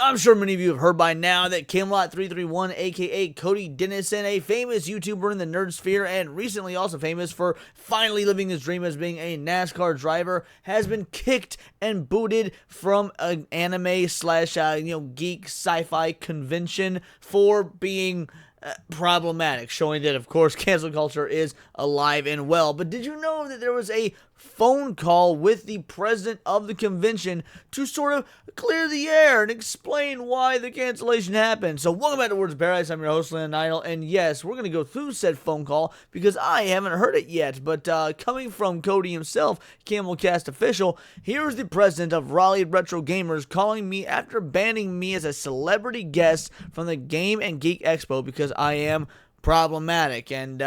I'm sure many of you have heard by now that Camelot331, aka Cody Dennison, a famous YouTuber in the nerd sphere and recently also famous for finally living his dream as being a NASCAR driver, has been kicked and booted from an anime slash geek sci-fi convention for being problematic, showing that, of course, cancel culture is alive and well. But did you know that there was a phone call with the president of the convention to sort of clear the air and explain why the cancellation happened? So welcome back to Words of Paradise. I'm your host, Landon Idle, and yes, we're going to go through said phone call because I haven't heard it yet. But coming from Cody himself, Camelcast official, here's the president of Raleigh Retro Gamers calling me after banning me as a celebrity guest from the Game and Geek Expo because I am problematic. And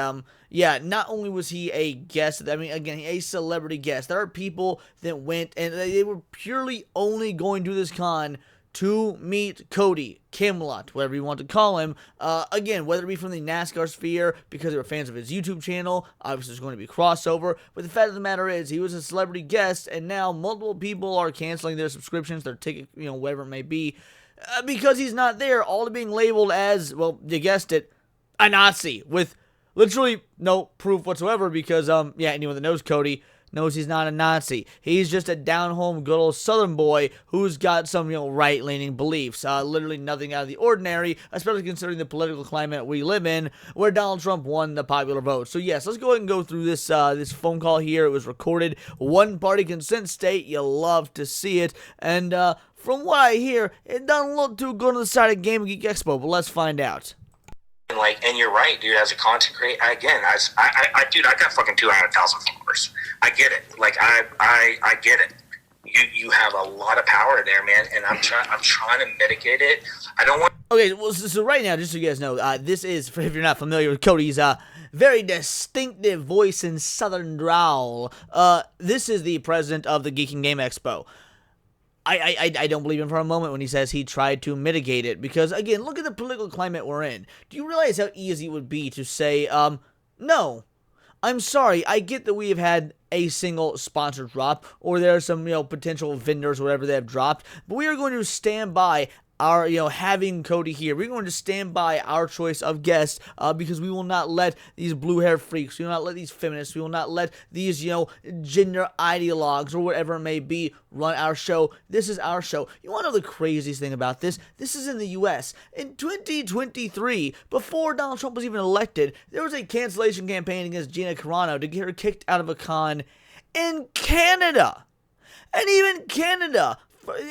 yeah, not only was he a guest, I mean, again, a celebrity guest. There are people that went and they were purely only going to this con to meet Cody, Camelot, whatever you want to call him. Again, whether it be from the NASCAR sphere, because they were fans of his YouTube channel, obviously there's going to be crossover. But the fact of the matter is, he was a celebrity guest, and now multiple people are canceling their subscriptions, their ticket, whatever it may be, because he's not there, all to being labeled as, well, you guessed it, a Nazi, with literally no proof whatsoever, because, yeah, anyone that knows Cody knows he's not a Nazi. He's just a down-home, good old Southern boy who's got some, right-leaning beliefs. Literally nothing out of the ordinary, especially considering the political climate we live in, where Donald Trump won the popular vote. So yes, let's go ahead and go through this this phone call here. It was recorded, one-party consent state. You love to see it, and from what I hear, it doesn't look too good on the side of Game Geek Expo, but let's find out. And you're right, dude. As a content creator, again, dude, I got fucking 200,000 followers. I get it. I get it. You have a lot of power there, man. And I'm trying to mitigate it. I don't want. Okay, well, so right now, just so you guys know, this is, if you're not familiar with Cody's very distinctive voice and Southern drawl. This is the president of the Geek and Game Expo. I don't believe him for a moment when he says he tried to mitigate it, because, again, look at the political climate we're in. Do you realize how easy it would be to say, no, I'm sorry, I get that we have had a single sponsor drop, or there are some, potential vendors or whatever they have dropped, but we are going to stand by our, having Cody here. We're going to stand by our choice of guests, because we will not let these blue hair freaks, we will not let these feminists, we will not let these, gender ideologues or whatever it may be run our show. This is our show. You want to know the craziest thing about this? This is in the U.S. In 2023, before Donald Trump was even elected, there was a cancellation campaign against Gina Carano to get her kicked out of a con in Canada. And even Canada,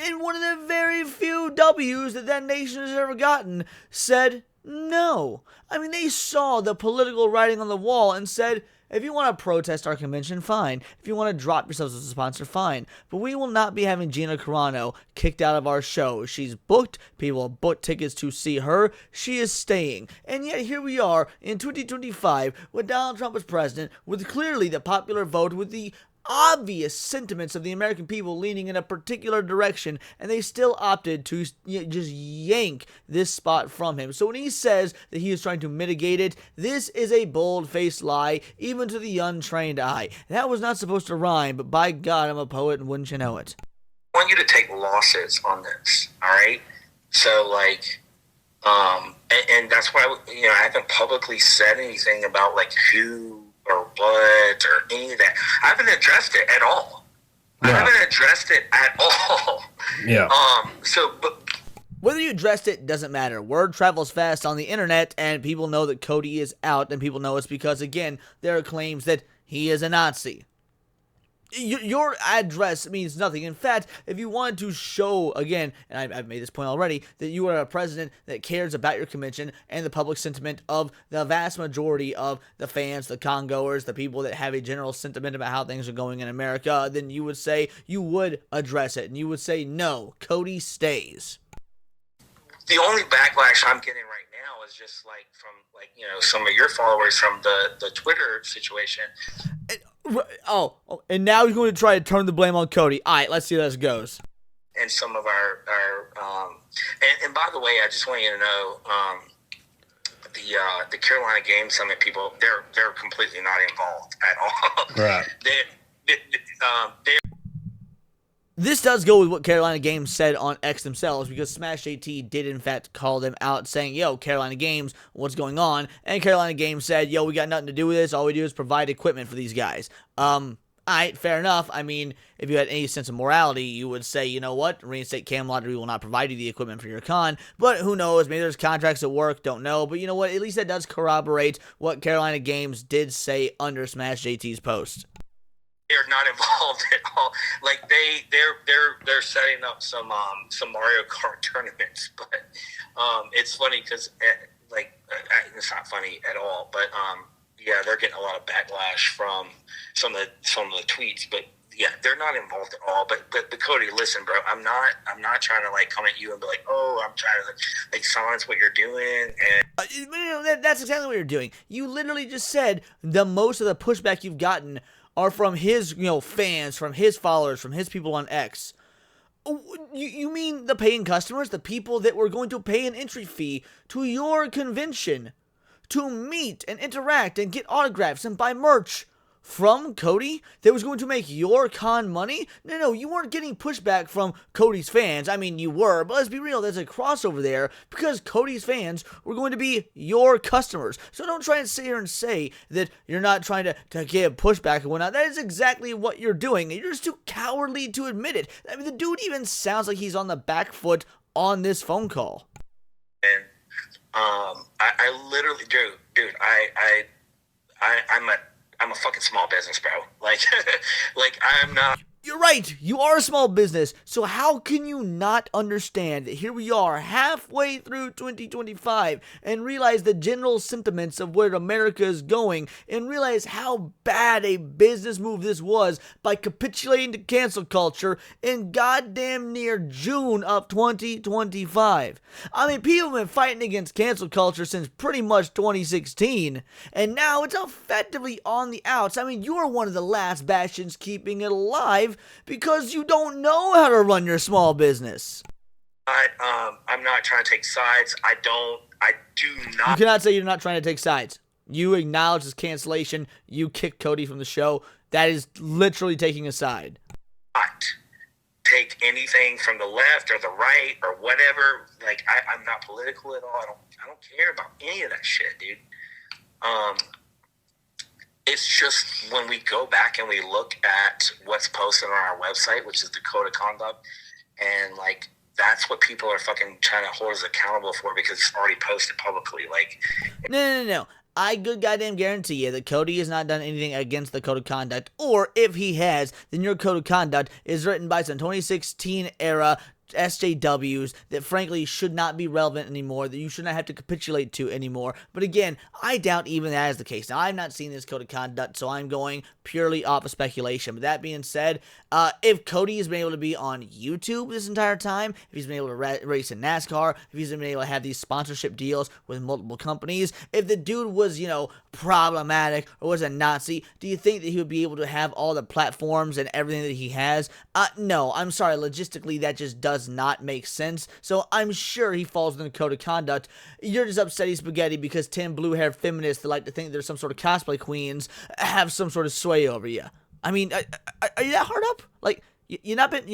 in one of the very few W's that nation has ever gotten, said no. I mean, they saw the political writing on the wall and said, if you want to protest our convention, fine. If you want to drop yourselves as a sponsor, fine. But we will not be having Gina Carano kicked out of our show. She's booked. People have booked tickets to see her. She is staying. And yet here we are in 2025 with Donald Trump as president, with clearly the popular vote, with the obvious sentiments of the American people leaning in a particular direction, and they still opted to just yank this spot from him. So when he says that he is trying to mitigate it, this is a bold-faced lie, even to the untrained eye. That was not supposed to rhyme, but by God, I'm a poet, and wouldn't you know it? I want you to take losses on this, all right? So, and that's why, I haven't publicly said anything about, who or what or any of that. I haven't addressed it at all. Yeah. I haven't addressed it at all. Yeah. But whether you addressed it doesn't matter. Word travels fast on the internet, and people know that Cody is out, and people know it's because, again, there are claims that he is a Nazi. Your address means nothing. In fact, if you wanted to show, again, and I've made this point already, that you are a president that cares about your convention and the public sentiment of the vast majority of the fans, the congoers, the people that have a general sentiment about how things are going in America, then you would say, you would address it, and you would say, no, Cody stays. The only backlash I'm getting right now is just from some of your followers from the Twitter situation. And now he's going to try to turn the blame on Cody. All right, let's see how this goes. And some of our and by the way, I just want you to know, the Carolina Game Summit people, they're completely not involved at all. Right. This does go with what Carolina Games said on X themselves, because Smash JT did in fact call them out saying, yo, Carolina Games, what's going on? And Carolina Games said, yo, we got nothing to do with this. All we do is provide equipment for these guys. Alright, fair enough. I mean, if you had any sense of morality, you would say, you know what, reinstate Camelot, we will not provide you the equipment for your con. But who knows, maybe there's contracts at work, don't know. But you know what, at least that does corroborate what Carolina Games did say under Smash JT's post. They're not involved at all. Like they're setting up some Mario Kart tournaments, but it's funny because it's not funny at all. But yeah, they're getting a lot of backlash from some of the tweets. But yeah, they're not involved at all. But Cody, listen, bro, I'm not trying to like come at you and be like, oh, I'm trying to like silence what you're doing. And that's exactly what you're doing. You literally just said the most of the pushback you've gotten are from his, fans, from his followers, from his people on X. You mean the paying customers, the people that were going to pay an entry fee to your convention to meet and interact and get autographs and buy merch from Cody that was going to make your con money? No, you weren't getting pushback from Cody's fans. I mean, you were, but let's be real, there's a crossover there because Cody's fans were going to be your customers. So don't try and sit here and say that you're not trying to get pushback and whatnot. That is exactly what you're doing, and you're just too cowardly to admit it. I mean, the dude even sounds like he's on the back foot on this phone call. And I literally, dude, I'm a fucking small business, bro. Like, I'm not. You're right, you are a small business, so how can you not understand that here we are halfway through 2025 and realize the general sentiments of where America is going and realize how bad a business move this was by capitulating to cancel culture in goddamn near June of 2025. I mean, people have been fighting against cancel culture since pretty much 2016, and now it's effectively on the outs. I mean, you are one of the last bastions keeping it alive because you don't know how to run your small business. I'm not trying to take sides. I do not. You cannot say you're not trying to take sides. You acknowledge this cancellation. You kicked Cody from the show. That is literally taking a side. Not take anything from the left or the right or whatever. Like I'm not political at all. I don't care about any of that shit, dude. It's just when we go back and we look at what's posted on our website, which is the code of conduct, and like that's what people are fucking trying to hold us accountable for because it's already posted publicly. Like, no. I good goddamn guarantee you that Cody has not done anything against the code of conduct, or if he has, then your code of conduct is written by some 2016 era SJWs that frankly should not be relevant anymore, that you should not have to capitulate to anymore. But again, I doubt even that is the case. Now, I've not seen this code of conduct, so I'm going purely off of speculation. But that being said, if Cody has been able to be on YouTube this entire time, if he's been able to race in NASCAR, if he's been able to have these sponsorship deals with multiple companies, if the dude was, problematic or was a Nazi, do you think that he would be able to have all the platforms and everything that he has? No, I'm sorry, logistically that just does not make sense, so I'm sure he falls in the code of conduct. You're just upsetty spaghetti because 10 blue-haired feminists that like to think there's some sort of cosplay queens have some sort of sway over you. I mean, are you that hard up? Like, you're not been,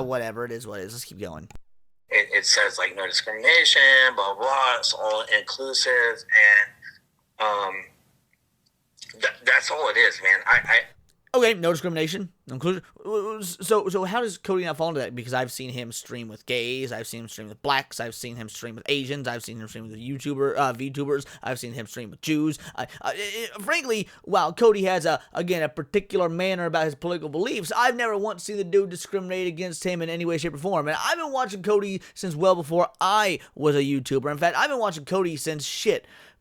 whatever, it is what it is. Let's keep going. It says, like, no discrimination, blah, blah, it's all inclusive, and that's all it is, man. Okay, no discrimination, inclusion. So how does Cody not fall into that? Because I've seen him stream with gays, I've seen him stream with blacks, I've seen him stream with Asians, I've seen him stream with VTubers, I've seen him stream with Jews. Frankly, while Cody has a particular manner about his political beliefs, I've never once seen the dude discriminate against him in any way, shape, or form. And I've been watching Cody since well before I was a YouTuber. In fact, I've been watching Cody since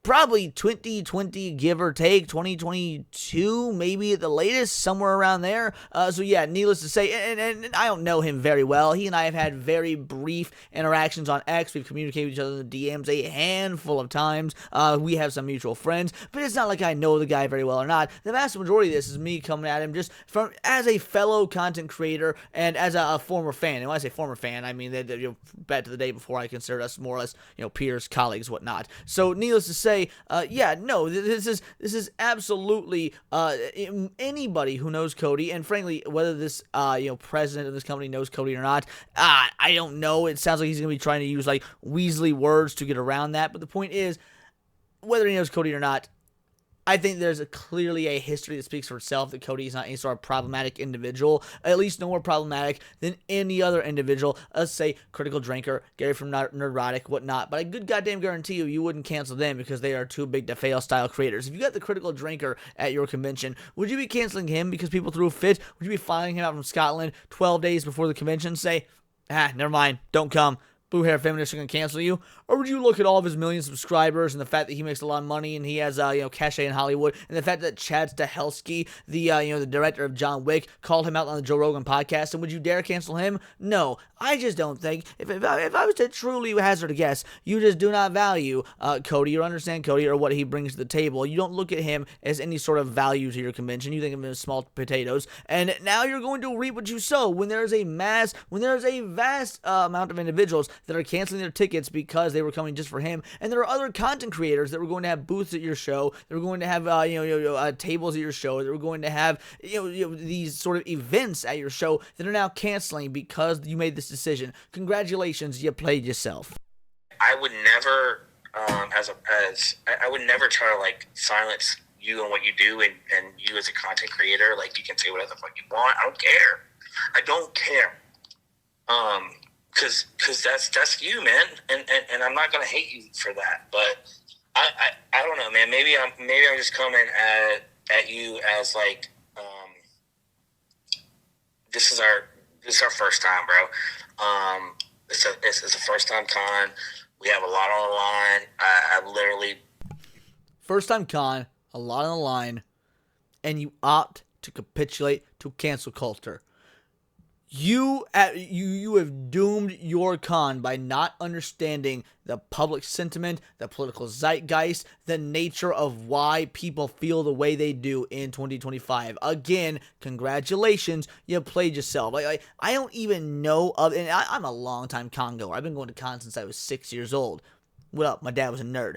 probably 2020, give or take, 2022, maybe at the latest, somewhere around there. So yeah, needless to say, and I don't know him very well. He and I have had very brief interactions on X. We've communicated with each other in the DMs a handful of times. We have some mutual friends, but it's not like I know the guy very well or not. The vast majority of this is me coming at him just as a fellow content creator and as a former fan. And when I say former fan, I mean that back to the day before I considered us more or less, peers, colleagues, whatnot. So needless to say, this is absolutely anybody who knows Cody, and frankly, frankly, whether this president of this company knows Cody or not, I don't know. It sounds like he's gonna be trying to use like Weasley words to get around that. But the point is, whether he knows Cody or not, I think there's clearly a history that speaks for itself that Cody is not any sort of problematic individual, at least no more problematic than any other individual. Let's say Critical Drinker, Gary from Nerdrotic, whatnot. But I good goddamn guarantee you wouldn't cancel them because they are too big to fail style creators. If you got the Critical Drinker at your convention, would you be canceling him because people threw a fit? Would you be filing him out from Scotland 12 days before the convention? Say, never mind, don't come. Blue hair feminists are going to cancel you? Or would you look at all of his million subscribers and the fact that he makes a lot of money and he has, cachet in Hollywood, and the fact that Chad Stahelski, the director of John Wick, called him out on the Joe Rogan podcast, and would you dare cancel him? No. I just don't think, if I was to truly hazard a guess, you just do not value Cody or understand Cody or what he brings to the table. You don't look at him as any sort of value to your convention. You think of him as small potatoes, and now you're going to reap what you sow. When there is a vast amount of individuals that are canceling their tickets because they were coming just for him, and there are other content creators that were going to have booths at your show, that were going to have tables at your show, that were going to have these sort of events at your show that are now canceling because you made this decision. Congratulations, you played yourself. I would never, I would never try to like silence you and what you do, and you as a content creator. Like, you can say whatever the fuck you want. I don't care. Cause that's you, man, and I'm not gonna hate you for that. But I don't know, man. Maybe I'm just coming at you as like, this is our first time, bro. It's a first time con. We have a lot on the line. I literally first time con, a lot on the line, and you opt to capitulate to cancel culture. You have doomed your con by not understanding the public sentiment, the political zeitgeist, the nature of why people feel the way they do in 2025. Again, congratulations, you played yourself. I don't even know of, and I'm a long-time con goer. I've been going to cons since I was 6 years old. What up? My dad was a nerd.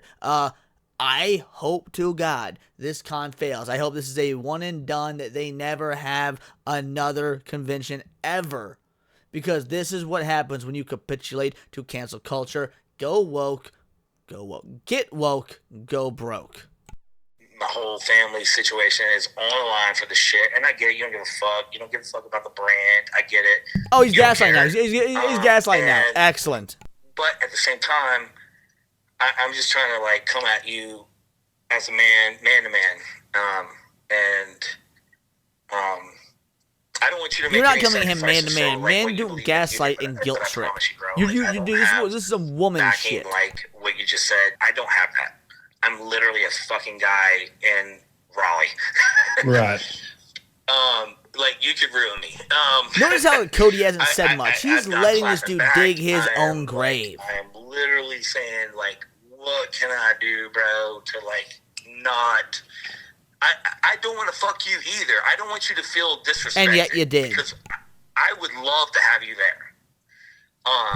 I hope to God this con fails. I hope this is a one and done, that they never have another convention ever. Because this is what happens when you capitulate to cancel culture. Go woke, go woke. Get woke, go broke. My whole family situation is on the line for the shit, and I get it. You don't give a fuck. You don't give a fuck about the brand. I get it. Oh, he's gaslighting now. He's gaslighting now. Excellent. But at the same time, I'm just trying to like come at you as a man to man, I don't want you to make. You're not coming at him man to man. Men do gaslight and guilt trip. You do this is some woman shit. Like what you just said, I don't have that. I'm literally a fucking guy in Raleigh. Right. Like, you could ruin me. Notice how Cody hasn't said much. He's letting this dude dig his own grave. I am literally saying, like, what can I do, bro, to, like, not... I don't want to fuck you either. I don't want you to feel disrespected. And yet you did. Because I would love to have you there.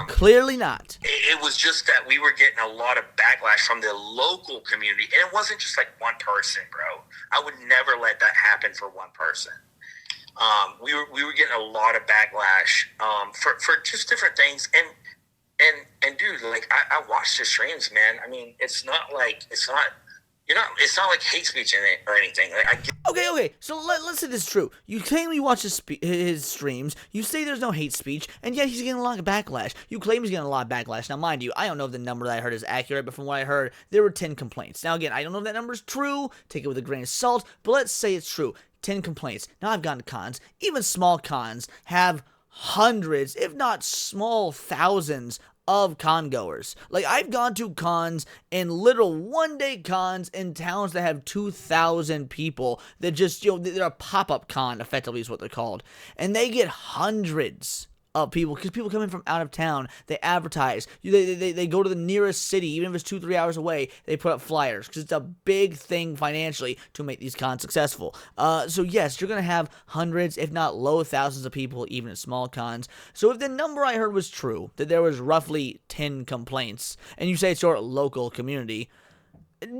Clearly not. It was just that we were getting a lot of backlash from the local community. And it wasn't just, like, one person, bro. I would never let that happen for one person. We were getting a lot of backlash for just different things, and dude, like I watched your streams, man. I mean, it's not like hate speech in it or anything. Like, Okay. So let's say this is true. You claim you watch his streams. You say there's no hate speech, and yet he's getting a lot of backlash. You claim he's getting a lot of backlash. Now, mind you, I don't know if the number that I heard is accurate, but from what I heard, there were 10 complaints. Now, again, I don't know if that number is true. Take it with a grain of salt, but let's say it's true. 10 complaints. Now I've gone to cons. Even small cons have hundreds, if not small thousands, of con goers. Like, I've gone to cons and literal one-day cons in towns that have 2,000 people that just, they're a pop-up con, effectively is what they're called. And they get hundreds of people, because people come in from out of town. They advertise. They go to the nearest city, even if it's 2-3 hours away. They put up flyers, because it's a big thing financially to make these cons successful. So yes, you're going to have hundreds, if not low thousands of people, even at small cons. So if the number I heard was true, that there was roughly 10 complaints, and you say it's your local community,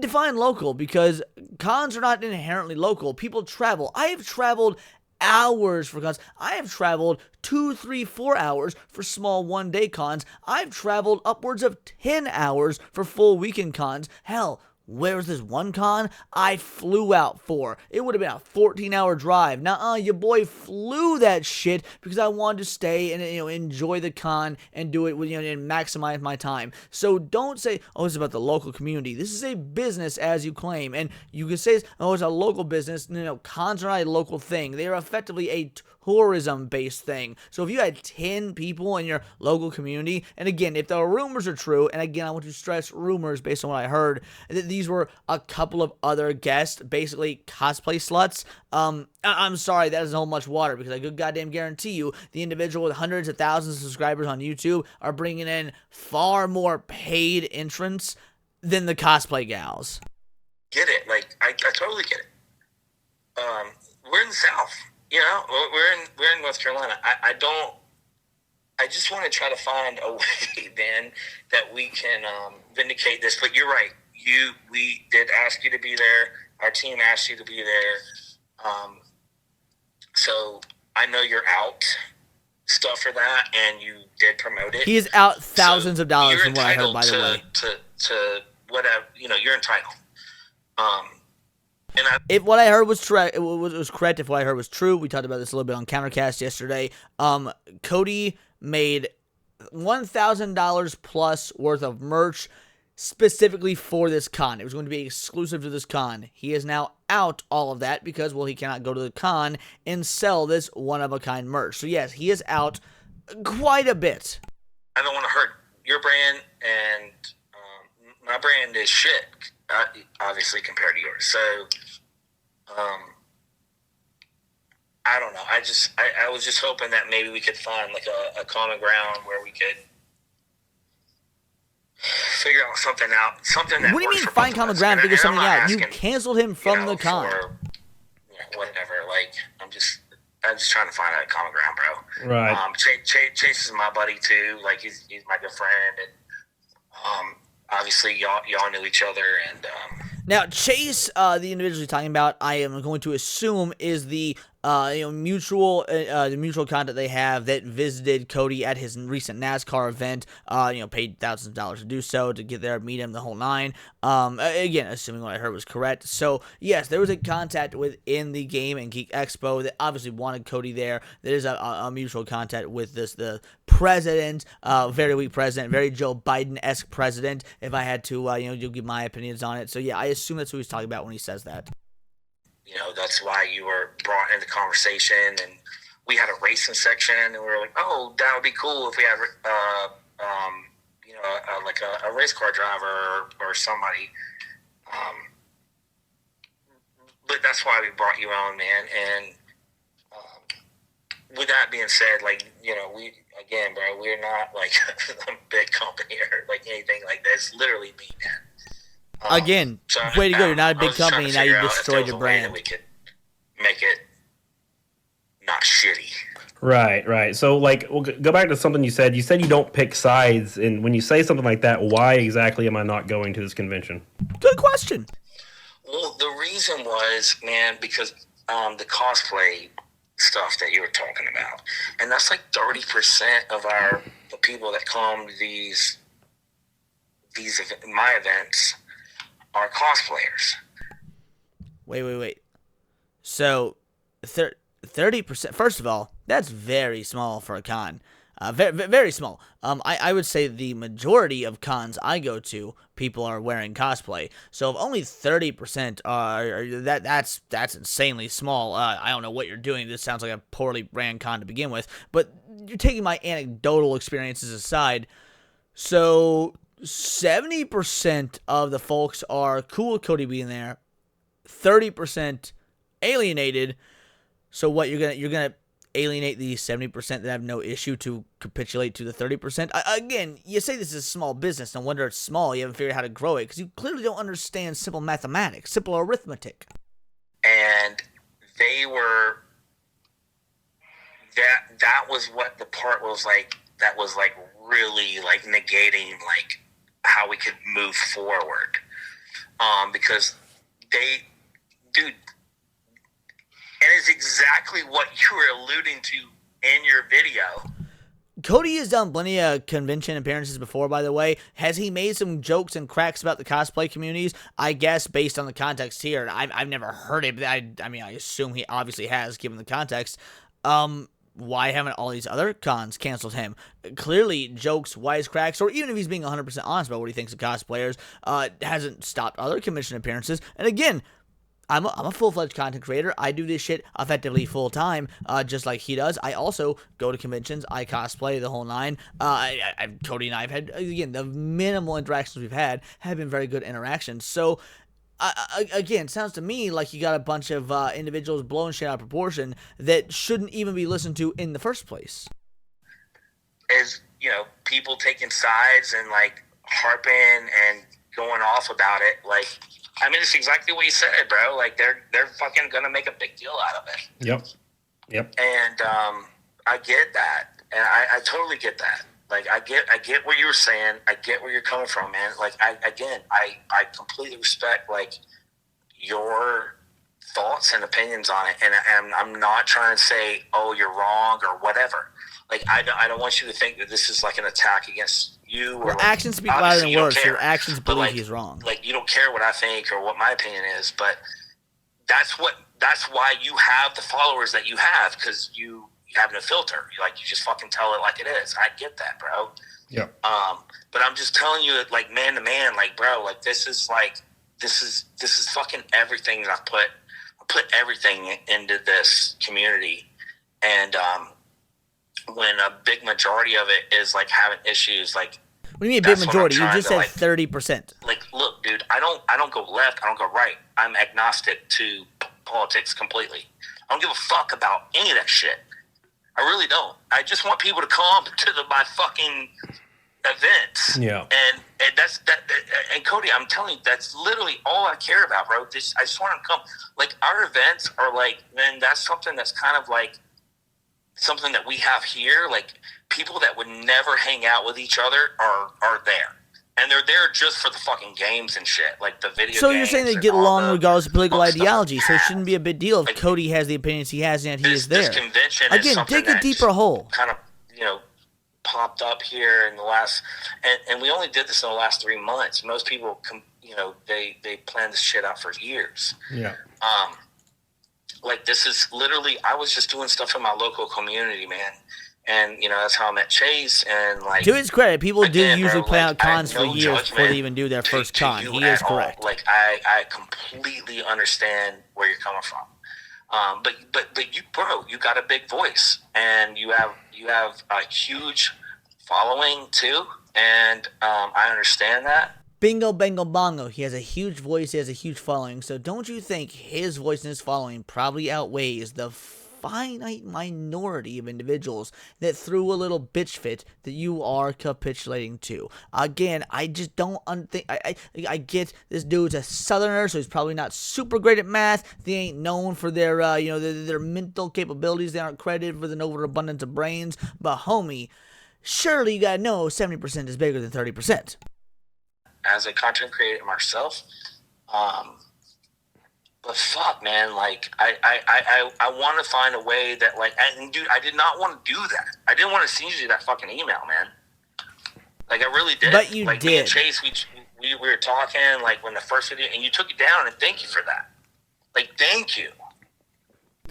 define local, because cons are not inherently local. People travel. I have traveled hours for cons. I have traveled 2, 3, 4 hours for small one-day cons. I've traveled upwards of 10 hours for full weekend cons. Hell, where's this one con I flew out for? It would have been a 14-hour drive. Nuh-uh, your boy flew that shit because I wanted to stay and enjoy the con and do it with and maximize my time. So don't say, oh, it's about the local community. This is a business as you claim, and you can say, oh, it's a local business. Cons are not a local thing. They are effectively a tourism-based thing. So if you had 10 people in your local community, and again, if the rumors are true, and again, I want to stress rumors based on what I heard, that these were a couple of other guests, basically cosplay sluts, I'm sorry, that doesn't hold much water, because I could goddamn guarantee you the individual with hundreds of thousands of subscribers on YouTube are bringing in far more paid entrants than the cosplay gals. Get it. Like, I totally get it. We're in the South. We're in North Carolina. I just want to try to find a way, man, that we can vindicate this. But you're right. We did ask you to be there. Our team asked you to be there. So I know you're out stuff for that, and you did promote it. He is out thousands of dollars from what I heard, by the way. To whatever, you're entitled. If what I heard was correct, it was correct. If what I heard was true, we talked about this a little bit on Countercast yesterday. Cody made $1,000 plus worth of merch specifically for this con. It was going to be exclusive to this con. He is now out all of that because, well, he cannot go to the con and sell this one-of-a-kind merch. So yes, he is out quite a bit. I don't want to hurt your brand, and my brand is shit, obviously, compared to yours. So, I don't know. I was just hoping that maybe we could find like a common ground where we could figure out something that. What do you mean find common ground? Figure something out. You canceled him from the con. Whatever. Like I'm just trying to find a common ground, bro. Right. Chase is my buddy too. Like he's my good friend, and obviously y'all knew each other, and now Chase, the individual you're talking about, I am going to assume is the mutual contact they have that visited Cody at his recent NASCAR event. Paid thousands of dollars to do so, to get there, meet him, the whole nine. Again, assuming what I heard was correct. So yes, there was a contact within the Game and Geek Expo that obviously wanted Cody there. There's a mutual contact with the president, very weak president, very Joe Biden-esque president. If I had to, give my opinions on it. So yeah, I assume that's what he's talking about when he says that. That's why you were brought into conversation, and we had a racing section, and we were like, oh, that would be cool if we had, like a race car driver or somebody. But that's why we brought you on, man. And with that being said, we're not like a big company or like anything like that. It's literally me, man. Again, way to go. You're not a big company, and now you destroyed your brand. We could make it not shitty. Right. So, we'll go back to something you said. You said you don't pick sides, and when you say something like that, why exactly am I not going to this convention? Good question. Well, the reason was, man, because the cosplay stuff that you were talking about, and that's like 30% of the people that come to these my events are cosplayers. Wait. So, 30%. First of all, that's very small for a con. Very, very small. I would say the majority of cons I go to, people are wearing cosplay. So if only 30% are that's insanely small. I don't know what you're doing. This sounds like a poorly ran con to begin with. But you're taking my anecdotal experiences aside. So 70% of the folks are cool with Cody being there. 30% alienated. So what you're gonna alienate the 70% that have no issue to capitulate to the 30%? Again, you say this is a small business. No wonder it's small. You haven't figured out how to grow it because you clearly don't understand simple mathematics, simple arithmetic. And they were that was what the part was like. That was like really like negating like how we could move forward. Because dude, and is exactly what you were alluding to in your video. Cody has done plenty of convention appearances before, by the way. Has he made some jokes and cracks about the cosplay communities? I guess based on the context here, I've never heard it, but I mean, I assume he obviously has, given the context. Why haven't all these other cons canceled him? Clearly, jokes, wisecracks, or even if he's being 100% honest about what he thinks of cosplayers, hasn't stopped other convention appearances. And again, I'm a full-fledged content creator. I do this shit effectively full-time, just like he does. I also go to conventions. I cosplay the whole nine. Cody and I have had, again, the minimal interactions we've had have been very good interactions. So, again, it sounds to me like you got a bunch of individuals blowing shit out of proportion that shouldn't even be listened to in the first place. Is, you know, people taking sides and, like, harping and going off about it, like, I mean, it's exactly what you said, bro. Like, they're fucking gonna make a big deal out of it. Yep. And I get that, and I totally get that. Like, I get what you were saying. I get where you're coming from, man. Like, I completely respect, like, your thoughts and opinions on it, and I'm not trying to say, oh, you're wrong or whatever. Like, I don't want you to think that this is like an attack against you. Or like, actions speak louder than words. Your actions believe like, he's wrong. Like, you don't care what I think or what my opinion is, but that's why you have the followers that you have, because you have no filter. You just fucking tell it like it is. I get that, bro. Yeah. But I'm just telling you, like, man to man, like, bro, like, this is fucking everything that I put everything into this community, and when a big majority of it is like having issues, like, what do you mean big majority? You just said 30%. Like, look, dude, I don't go left, I don't go right. I'm agnostic to politics completely. I don't give a fuck about any of that shit. I really don't. I just want people to come to my fucking events. Yeah. And that's that. And Cody, I'm telling you, that's literally all I care about, bro. I just want them to come. Like, our events are like, man, that's something that's kind of like something that we have here. Like, people that would never hang out with each other are there. And they're there just for the fucking games and shit, like the video games. So you're saying they get along regardless of political ideology, so it shouldn't be a big deal if like, Cody has the opinions he has and he is there. This convention again, is dig a deeper hole. Kind of, you know, popped up here in the last, and we only did this in the last 3 months. Most people, you know, they planned this shit out for years. Yeah. Like, this is literally, I was just doing stuff in my local community, man. And, you know, that's how I met Chase. And, like, to his credit, people do usually plan out cons for no years before they even do their first con. He is correct. Like, I completely understand where you're coming from. But you, bro, you got a big voice, and you have a huge following too, and I understand that. Bingo, bango, bongo. He has a huge voice. He has a huge following. So don't you think his voice and his following probably outweighs the finite minority of individuals that threw a little bitch fit that you are capitulating to? Again, I just don't think I get this dude's a southerner, so he's probably not super great at math. They ain't known for their their mental capabilities. They aren't credited for the overabundance of brains. But homie, surely you gotta know 70% is bigger than 30%. As a content creator myself, but fuck, man, like, I want to find a way that, like, and dude, I did not want to do that. I didn't want to send you that fucking email, man. Like, I really did. But you like, did. Me and Chase, we were talking, like, when the first video, and you took it down, and thank you for that. Like, thank you.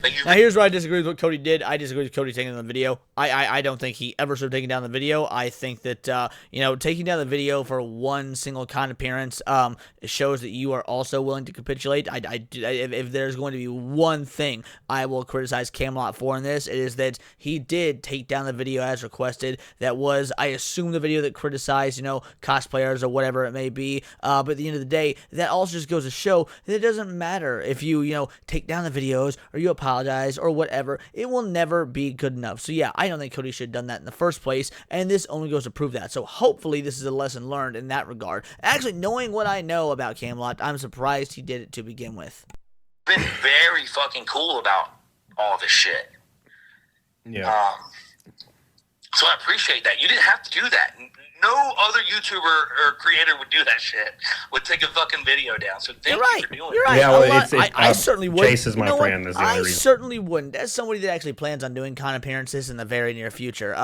Like, now, here's where I disagree with what Cody did. I disagree with Cody taking down the video. I don't think he ever should have taken down the video. I think that, taking down the video for one single con appearance shows that you are also willing to capitulate. If there's going to be one thing I will criticize Camelot for in this, it is that he did take down the video as requested. That was, I assume, the video that criticized, cosplayers or whatever it may be. But at the end of the day, that also just goes to show that it doesn't matter if you, take down the videos or you apologize or whatever. It will never be good enough. So yeah, I don't think Cody should have done that in the first place, and this only goes to prove that. So hopefully this is a lesson learned in that regard. Actually, knowing what I know about Camelot, I'm surprised he did it to begin with. Been very fucking cool about all this shit. Yeah. So I appreciate that. You didn't have to do that. no other YouTuber or creator would do that shit. Would take a fucking video down. So thank you for doing You're that. right. Yeah, well, I certainly wouldn't. Chase is my friend. Is the only I reason. certainly wouldn't. As somebody that actually plans on doing con appearances in the very near future,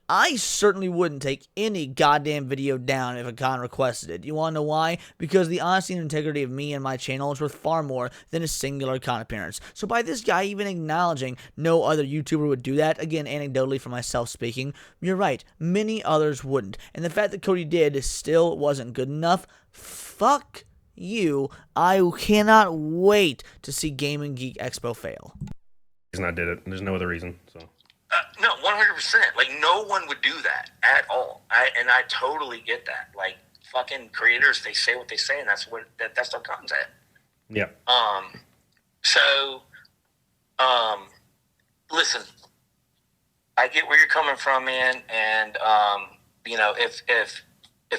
I certainly wouldn't take any goddamn video down if a con requested it. You want to know why? Because the honesty and integrity of me and my channel is worth far more than a singular con appearance. So by this guy even acknowledging no other YouTuber would do that, again, anecdotally for myself speaking, you're right. Many others wouldn't. And the fact that Cody did still wasn't good enough. Fuck you. I cannot wait to see Game & Geek Expo fail. He's not did it. There's no other reason. So. No, 100%. Like, no one would do that at all. I totally get that. Like, fucking creators, they say what they say, and that's their content. Yeah. So, listen, I get where you're coming from, man, and you know, if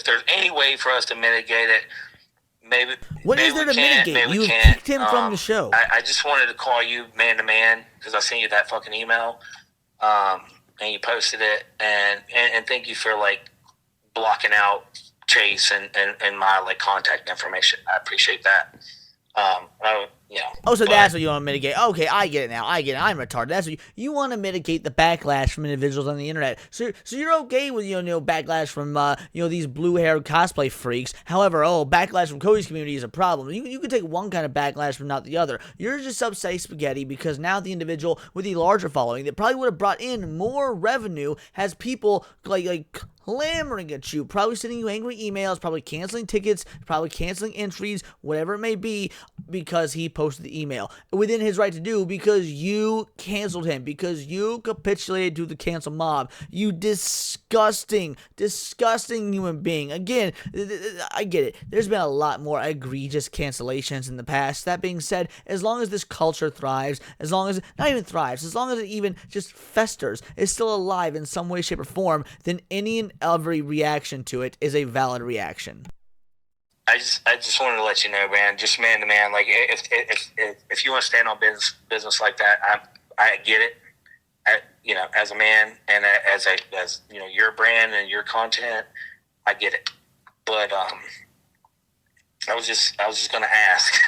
there's any way for us to mitigate it, maybe. What maybe is there we to can, mitigate? maybe You we can't. kicked him from the show. I just wanted to call you man to man because I sent you that fucking email, and you posted it, and thank you for like blocking out Chase and my like contact information. I appreciate that. So that's what you want to mitigate. Okay, I get it now. I get it. I'm retarded. That's what you want to mitigate the backlash from individuals on the internet. So you're okay with backlash from these blue-haired cosplay freaks. However, backlash from Cody's community is a problem. You can take one kind of backlash but not the other. You're just upset spaghetti because now the individual with the larger following that probably would have brought in more revenue has people like clamoring at you, probably sending you angry emails, probably canceling tickets, probably canceling entries, whatever it may be, because he posted the email. Within his right to do, because you canceled him, because you capitulated to the cancel mob. You disgusting human being. Again, I get it. There's been a lot more egregious cancellations in the past. That being said, as long as this culture thrives, as long as, not even thrives, as long as it even just festers, is still alive in some way, shape, or form, then any and every reaction to it is a valid reaction. I just wanted to let you know, man, just man to man, like if you want to stand on business like that, I get it. As a man and as your brand and your content, I get it. But I was just gonna ask.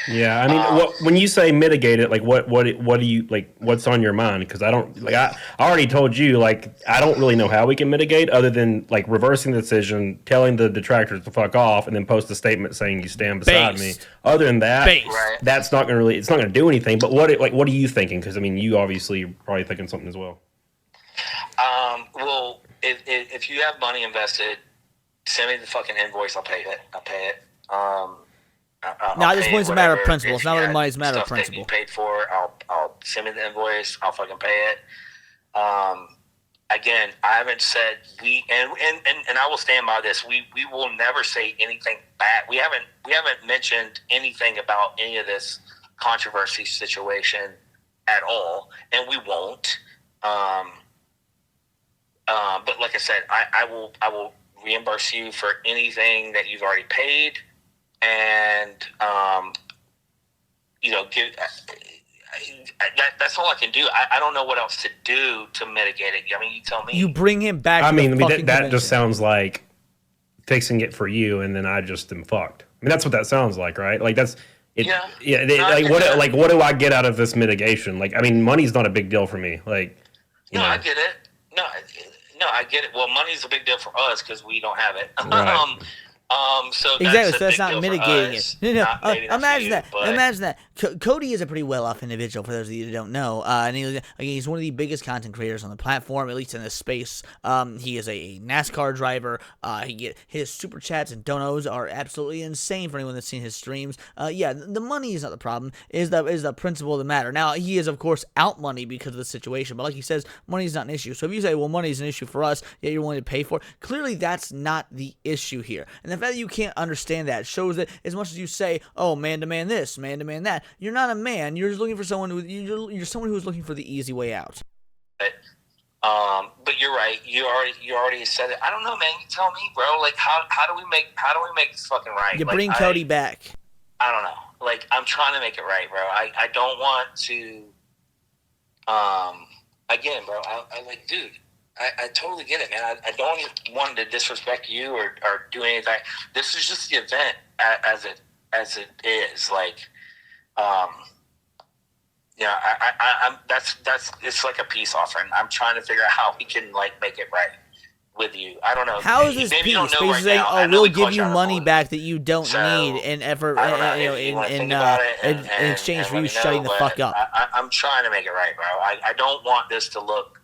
Yeah, I mean, when you say mitigate it, like what do you like? What's on your mind? Because I don't like. I already told you, like, I don't really know how we can mitigate other than like reversing the decision, telling the detractors to fuck off, and then post a statement saying you stand beside me. Other than that, that's not gonna it's not gonna do anything. But what are you thinking? Because I mean, you obviously are probably thinking something as well. Well, if you have money invested, send me the fucking invoice. I'll pay it. Now, this point's a matter of principle. It's not whether money's a matter of principle. That you paid for, I'll send me the invoice. I'll fucking pay it. Again, I haven't said and I will stand by this. We will never say anything bad. We haven't mentioned anything about any of this controversy situation at all, and we won't. But like I said, I will reimburse you for anything that you've already paid. And that's all I can do. I don't know what else to do to mitigate it. I mean, you tell me. You bring him back. I mean, that just sounds like fixing it for you, and then I just am fucked. I mean, that's what that sounds like, right? Like that's it. What do I get out of this mitigation? Like, I mean, money's not a big deal for me. Like, I get it. No, I get it. Well, money's a big deal for us because we don't have it. Right. So exactly, so that's not mitigating it. No. Imagine that. Imagine that. Cody is a pretty well-off individual, for those of you who don't know. And he's one of the biggest content creators on the platform, at least in this space. He is a NASCAR driver. His super chats and donos are absolutely insane for anyone that's seen his streams. The money is not the problem. Is the principle of the matter. Now, he is, of course, out money because of the situation. But like he says, money is not an issue. So if you say, well, money is an issue for us, yet you're willing to pay for it, clearly that's not the issue here. And the fact that you can't understand that shows that as much as you say, oh, man demand this, man demand that, you're not a man. You're just looking for someone you're someone who's looking for the easy way out. But you're right. You already said it. I don't know, man. You tell me, bro. Like, how do we make this fucking right? You bring Cody back. I don't know. Like, I'm trying to make it right, bro. I don't want to. Again, bro. I like, dude. I totally get it, man. I don't want to disrespect you or do anything. This is just the event as it is. Like, I'm that's it's like a peace offering. I'm trying to figure out how we can like make it right with you. I don't know. How is this Maybe peace? you don't know Basically right saying, now. "Oh, we'll give you money back that you don't need in effort, I don't know. in exchange for you shutting the fuck up." I'm trying to make it right, bro. I don't want this to look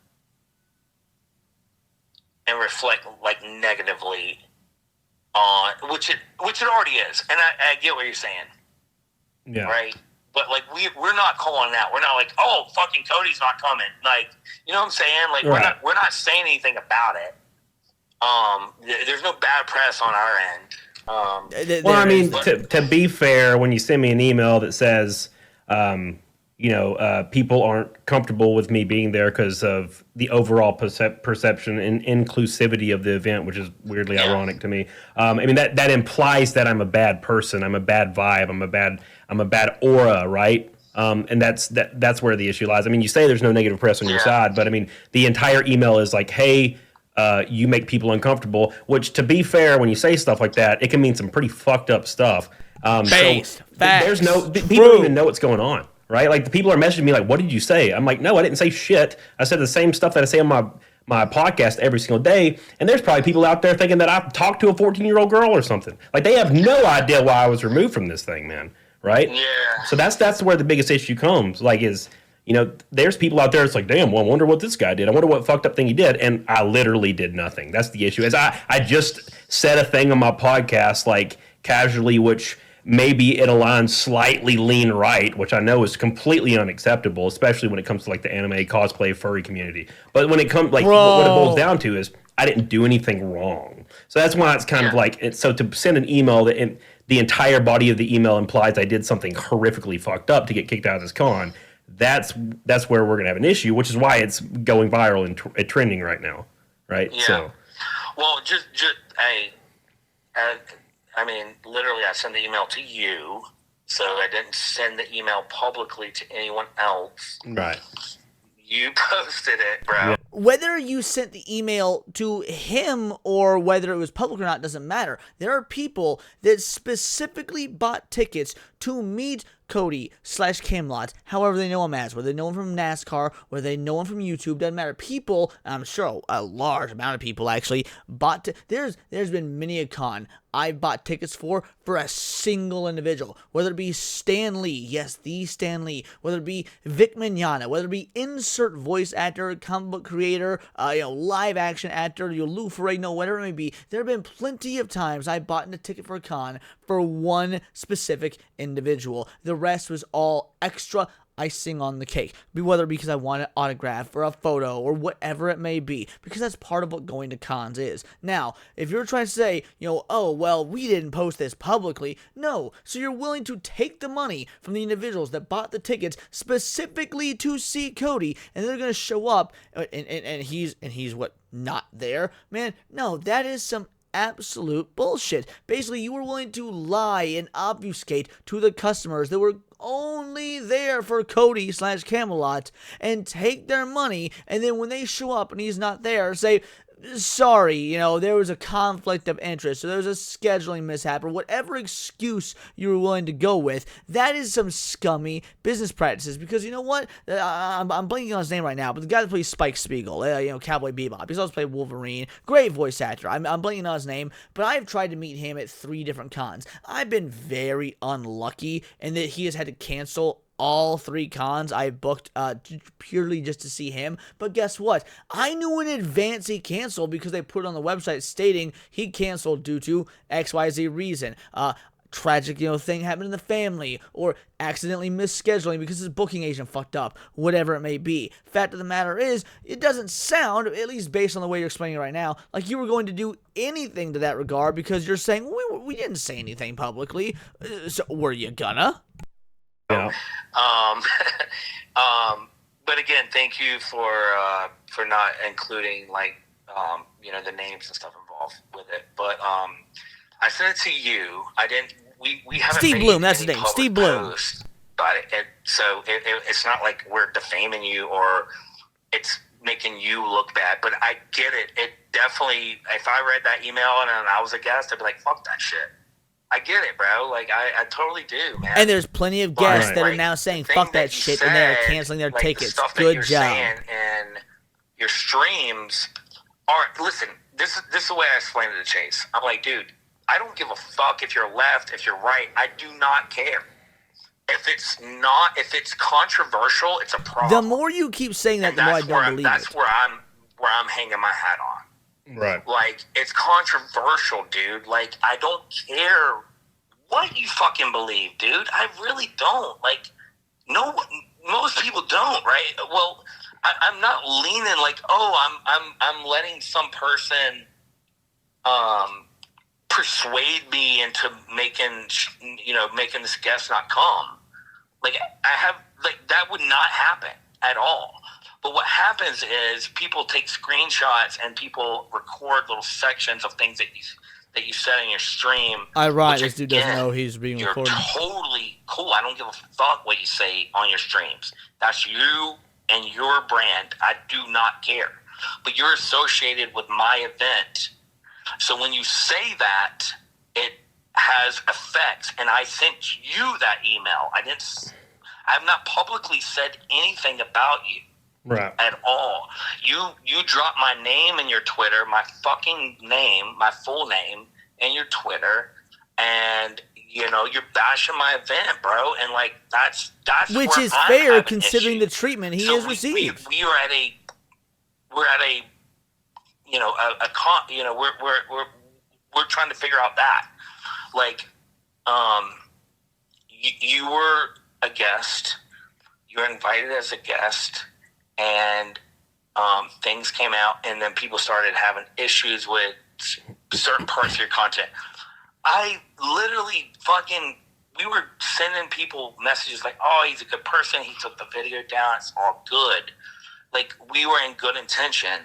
and reflect like negatively on which it already is, and I get what you're saying. Yeah. Right. But like we're not calling out. We're not like, oh, fucking Cody's not coming. Like, you know what I'm saying? Like we're not saying anything about it. There's no bad press on our end. Well, I mean, to be fair, when you send me an email that says, people aren't comfortable with me being there because of the overall perception and inclusivity of the event, which is weirdly ironic to me. I mean, that implies that I'm a bad person. I'm a bad vibe. I'm a bad aura, right? And that's where the issue lies. I mean, you say there's no negative press on your side, but I mean, the entire email is like, hey, you make people uncomfortable, which, to be fair, when you say stuff like that, it can mean some pretty fucked up stuff. Facts. There's people don't even know what's going on, right? Like, the people are messaging me like, what did you say? I'm like, no, I didn't say shit. I said the same stuff that I say on my podcast every single day, and there's probably people out there thinking that I've talked to a 14-year-old girl or something. Like, they have no idea why I was removed from this thing, man, right? Yeah. So that's where the biggest issue comes, like, is... there's people out there. It's like, damn, well, I wonder what this guy did. I wonder what fucked up thing he did. And I literally did nothing. That's the issue. Is I just said a thing on my podcast, like, casually, which maybe it aligns slightly lean right, which I know is completely unacceptable, especially when it comes to like the anime, cosplay, furry community. But when it comes, like, what it boils down to is I didn't do anything wrong. So that's why it's kind of like, so to send an email that the entire body of the email implies I did something horrifically fucked up to get kicked out of this con. That's where we're gonna have an issue, which is why it's going viral and trending right now, right? Yeah. So, well, just I mean, literally, I sent the email to you, so I didn't send the email publicly to anyone else. Right. You posted it, bro. Yeah. Whether you sent the email to him or whether it was public or not doesn't matter. There are people that specifically bought tickets to meet Cody / Camelot, however they know him as, whether they know him from NASCAR, whether they know him from YouTube, doesn't matter. People, I'm sure a large amount of people actually bought. There's been many a con I bought tickets for a single individual, whether it be Stan Lee, yes, the Stan Lee, whether it be Vic Mignogna, whether it be insert voice actor, comic book creator, live action actor, Lou Ferrigno, whatever it may be. There have been plenty of times I bought a ticket for a con for one specific individual. The rest was all extra icing on the cake, whether because I want an autograph or a photo or whatever it may be, because that's part of what going to cons is. Now, if you're trying to say, oh, well, we didn't post this publicly, no, so you're willing to take the money from the individuals that bought the tickets specifically to see Cody, and they're going to show up, and he's what, not there? Man, no, that is some absolute bullshit. Basically, you were willing to lie and obfuscate to the customers that were only there for Cody / Camelot and take their money, and then when they show up and he's not there, say, sorry, there was a conflict of interest, or there was a scheduling mishap, or whatever excuse you were willing to go with. That is some scummy business practices, because you know what? I'm blanking on his name right now, but the guy that plays Spike Spiegel, Cowboy Bebop, he's also played Wolverine, great voice actor. I'm blanking on his name, but I've tried to meet him at 3 different cons. I've been very unlucky in that he has had to cancel all 3 cons I booked purely just to see him. But guess what? I knew in advance he canceled because they put it on the website stating he canceled due to XYZ reason. Tragic, thing happened in the family, or accidentally misscheduling because his booking agent fucked up, whatever it may be. Fact of the matter is, it doesn't sound, at least based on the way you're explaining it right now, like you were going to do anything to that regard, because you're saying, we didn't say anything publicly, so were you gonna? Yeah. But again, thank you for not including the names and stuff involved with it. But I sent it to you. I didn't. We haven't. Steve Bloom. That's his name. Steve Bloom. But so it's not like we're defaming you, or it's making you look bad. But I get it. It definitely, if I read that email and I was a guest, I'd be like, fuck that shit. I get it, bro. Like, I totally do, man. And there's plenty of guests that are like, now saying, the fuck thing that shit, and they are canceling their like, tickets. The stuff Good that job. you're saying and your streams are, listen, this is the way I explain it to Chase. I'm like, dude, I don't give a fuck if you're left, if you're right. I do not care. If it's controversial, it's a problem. The more you keep saying that, the more I don't believe it. That's where I'm hanging my hat on. Right. Like, it's controversial, dude. Like, I don't care what you fucking believe, dude. I really don't. Like, no, most people don't, right? Well, I'm not leaning like, oh, I'm letting some person persuade me into making this guest not come. Like, that would not happen at all. But what happens is people take screenshots and people record little sections of things that you said in your stream. This dude doesn't know he's being recorded. You're totally cool. I don't give a fuck what you say on your streams. That's you and your brand. I do not care. But you're associated with my event. So when you say that, it has effects. And I sent you that email. I have not publicly said anything about you. Right. At all. You drop my name in your Twitter, my fucking name, my full name in your Twitter, and you're bashing my event, bro. And like that's which is fair considering the treatment he has received. We're at a we're trying to figure out that. Like, you were a guest. You were invited as a guest. And things came out, and then people started having issues with certain parts of your content. I literally we were sending people messages like, oh, he's a good person, he took the video down, it's all good. Like, we were in good intention.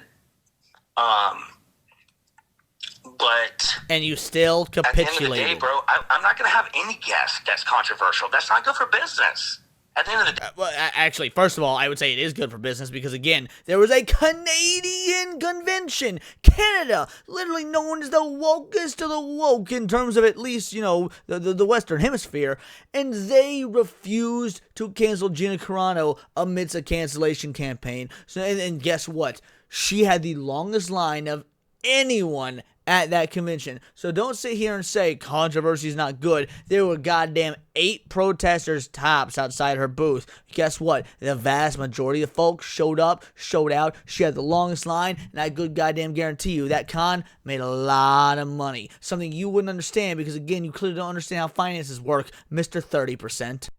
But and you still capitulated. At the end of the day, bro, I'm not going to have any guest that's controversial. That's not good for business. At the end of the day. Well, actually, first of all, I would say it is good for business because, again, there was a Canadian convention. Canada, literally known as the wokest of the woke in terms of at least, the Western Hemisphere. And they refused to cancel Gina Carano amidst a cancellation campaign. So, and guess what? She had the longest line of anyone at that convention. So don't sit here and say controversy is not good. There were goddamn 8 protesters tops outside her booth. Guess what? The vast majority of folks showed up, showed out. She had the longest line, and I good goddamn guarantee you that con made a lot of money. Something you wouldn't understand because, again, you clearly don't understand how finances work, Mr. 30%.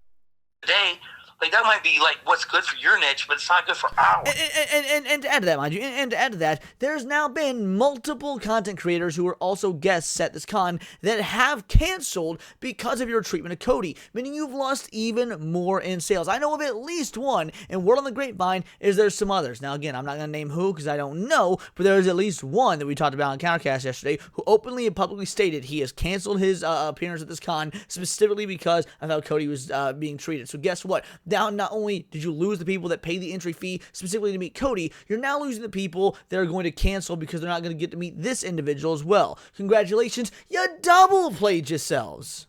Today, like, that might be, like, what's good for your niche, but it's not good for ours. And to add to that, mind you, and to add to that, there's now been multiple content creators who are also guests at this con that have canceled because of your treatment of Cody, meaning you've lost even more in sales. I know of at least one, and word on the grapevine is there's some others. Now, again, I'm not going to name who because I don't know, but there's at least one that we talked about on Countercast yesterday who openly and publicly stated he has canceled his appearance at this con specifically because of how Cody was being treated. So guess what? Now, not only did you lose the people that pay the entry fee specifically to meet Cody, you're now losing the people that are going to cancel because they're not going to get to meet this individual as well. Congratulations, you double played yourselves.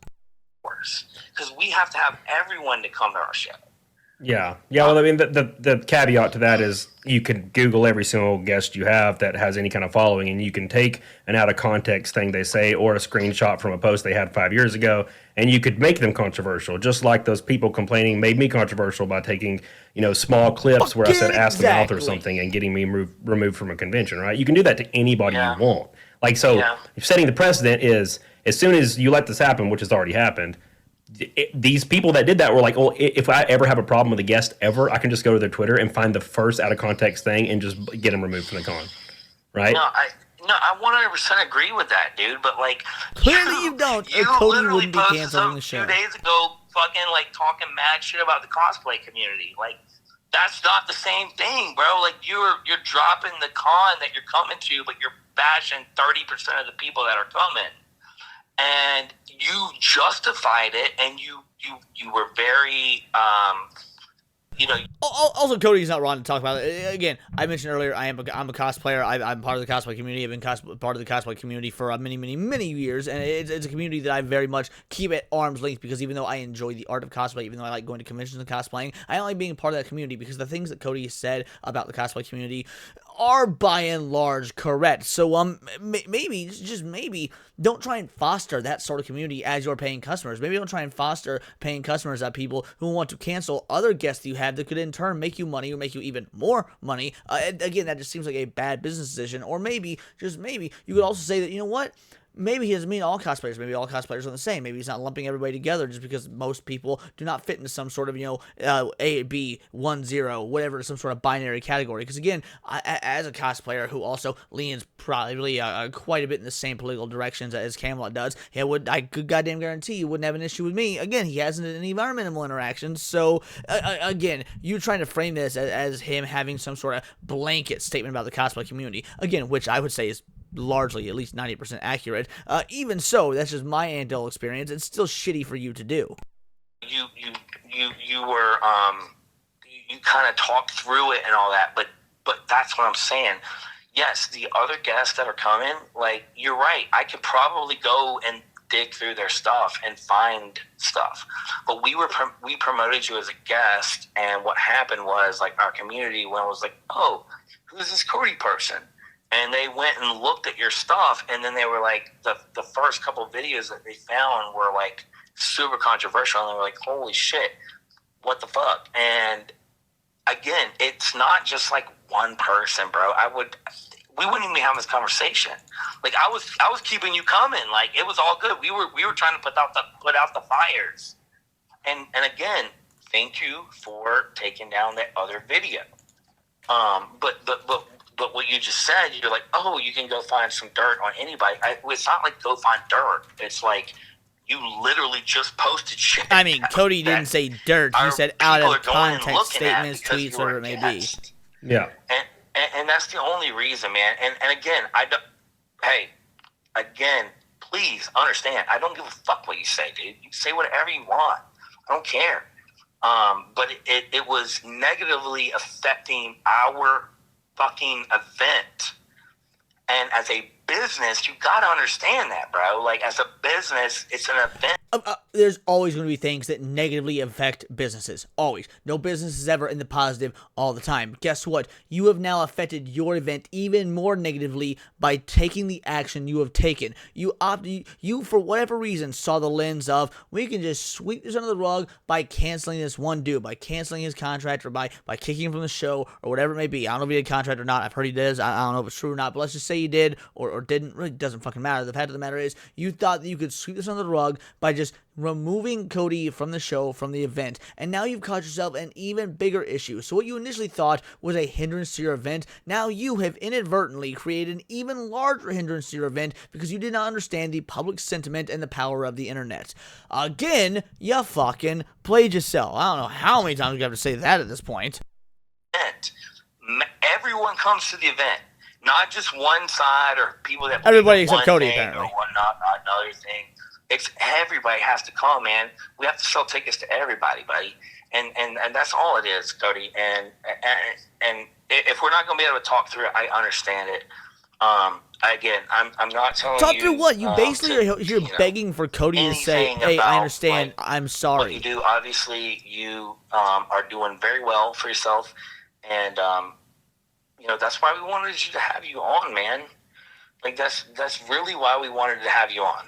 Because we have to have everyone to come to our show. Yeah. Well, I mean, the caveat to that is you can Google every single guest you have that has any kind of following, and you can take an out of context thing they say or a screenshot from a post they had 5 years ago, and you could make them controversial, just like those people complaining made me controversial by taking, small clips where I said ask the mouth or something and getting me removed from a convention, right? You can do that to anybody you want. Like, so setting the precedent is as soon as you let this happen, which has already happened, these people that did that were like, well, if I ever have a problem with a guest ever, I can just go to their Twitter and find the first out of context thing and just get them removed from the con, right? No, I 100% agree with that, dude. But like, clearly you don't. You Cody literally wouldn't be posted canceling the show. 2 days ago, fucking like talking mad shit about the cosplay community. Like, that's not the same thing, bro. Like, you're dropping the con that you're coming to, but you're bashing 30% of the people that are coming. And you justified it, and you were very, Also, Cody's not wrong to talk about it. Again, I mentioned earlier, I'm a cosplayer. I'm part of the cosplay community. I've been part of the cosplay community for many years, and it's a community that I very much keep at arm's length, because even though I enjoy the art of cosplay, even though I like going to conventions and cosplaying, I only like being part of that community because the things that Cody has said about the cosplay community are by and large correct. So maybe, just maybe, don't try and foster that sort of community as your paying customers. Maybe don't try and foster paying customers as people who want to cancel other guests you have that could in turn make you money or make you even more money. Again, that just seems like a bad business decision. Or maybe, just maybe, you could also say that, you know what? Maybe he doesn't mean all cosplayers. Maybe all cosplayers are the same. Maybe he's not lumping everybody together just because most people do not fit into some sort of, A, B, 1, 0, whatever, some sort of binary category. Because again, as a cosplayer who also leans probably quite a bit in the same political directions as Camelot does, I could goddamn guarantee you wouldn't have an issue with me. Again, he hasn't any environmental interactions. So again, you trying to frame this as him having some sort of blanket statement about the cosplay community, again, which I would say is largely, at least 90% accurate. Even so, that's just my anecdotal experience. It's still shitty for you to do. You were you kind of talked through it and all that, but that's what I'm saying. Yes, the other guests that are coming, like, you're right. I could probably go and dig through their stuff and find stuff, but we promoted you as a guest, and what happened was, like, our community was like, oh, who's this Cody person? And they went and looked at your stuff, and then they were like, the first couple of videos that they found were like super controversial, and they were like, holy shit, what the fuck? And again, it's not just like one person, bro. We wouldn't even be having this conversation. Like, I was keeping you coming. Like, it was all good. We were trying to put out the fires. And again, thank you for taking down that other video. But what you just said, you're like, oh, you can go find some dirt on anybody. It's not like go find dirt. It's like you literally just posted shit. I mean, Cody didn't say dirt. He said out of context statements, tweets, whatever it may be. Yeah. And that's the only reason, man. And again, please understand, I don't give a fuck what you say, dude. You say whatever you want. I don't care. But it was negatively affecting our fucking event. And as a business, you gotta understand that, bro. Like, as a business, it's an event. There's always going to be things that negatively affect businesses. Always. No business is ever in the positive all the time. But guess what? You have now affected your event even more negatively by taking the action you have taken. You, for whatever reason, saw the lens of, we can just sweep this under the rug by canceling this one dude, by canceling his contract, or by kicking him from the show, or whatever it may be. I don't know if he had a contract or not. I've heard he does. I don't know if it's true or not, but let's just say he did or didn't. Really doesn't fucking matter. The fact of the matter is, you thought that you could sweep this under the rug by just removing Cody from the show, from the event, and now you've caused yourself an even bigger issue. So what you initially thought was a hindrance to your event, now you have inadvertently created an even larger hindrance to your event because you did not understand the public sentiment and the power of the internet. Again, you fucking played yourself. I don't know how many times we have to say that at this point. Everyone comes to the event, not just one side or people that everybody except Cody, apparently. Or not another thing. It's everybody has to come, man. We have to sell tickets to everybody, buddy. And that's all it is, Cody. And if we're not going to be able to talk through it, I understand it. Again, I'm not telling you. Talk through what? You basically you're begging for Cody to say, hey, I understand, I'm sorry. What you do, obviously, you are doing very well for yourself. And, that's why we wanted to have you on, man. Like, that's really why we wanted to have you on.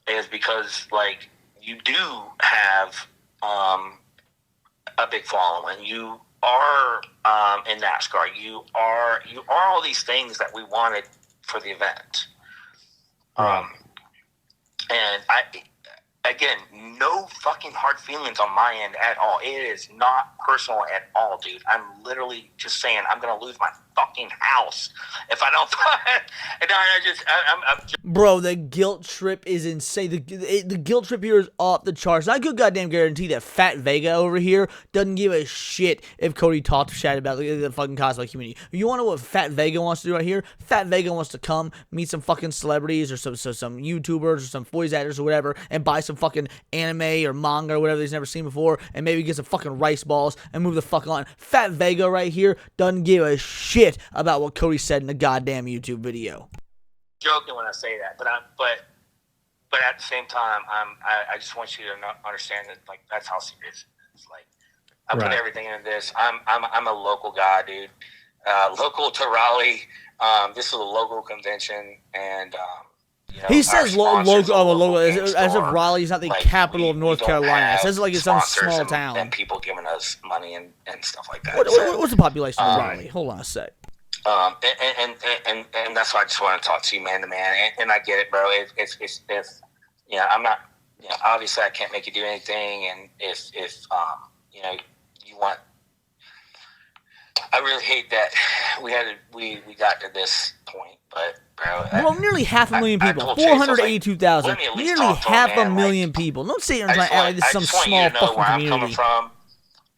Is because, like, you do have a big following. You are in NASCAR. You are all these things that we wanted for the event. And again, no fucking hard feelings on my end at all. It is not personal at all, dude. I'm literally just saying I'm gonna lose my fucking house if I don't. Bro, the guilt trip is insane. The guilt trip here is off the charts. I could goddamn guarantee that Fat Vega over here doesn't give a shit if Cody talks shit about the fucking cosplay community. You want to know what Fat Vega wants to do right here? Fat Vega wants to come meet some fucking celebrities or some YouTubers or some voice actors or whatever and buy some fucking anime or manga or whatever he's never seen before and maybe get some fucking rice balls and move the fuck on. Fat Vega right here doesn't give a shit about what Cody said in the goddamn YouTube video. Joking when I say that, but at the same time, I just want you to understand that like that's how serious it is. Like I put everything into this. I'm a local guy, dude. Local to Raleigh. This is a local convention, and you know, he says local as if Raleigh's not the capital of North Carolina. It says it like it's some small town. And people giving us money and stuff like that. What's the population of Raleigh? Hold on a sec. And that's why I just want to talk to you man to man, and I get it, bro. If you know, I'm not, you know, obviously I can't make you do anything, and if you know, you want, I really hate that we got to this point, but bro, nearly 500,000 people, 482,000, nearly half a million people. Don't say you're trying to act like this is some small fucking community.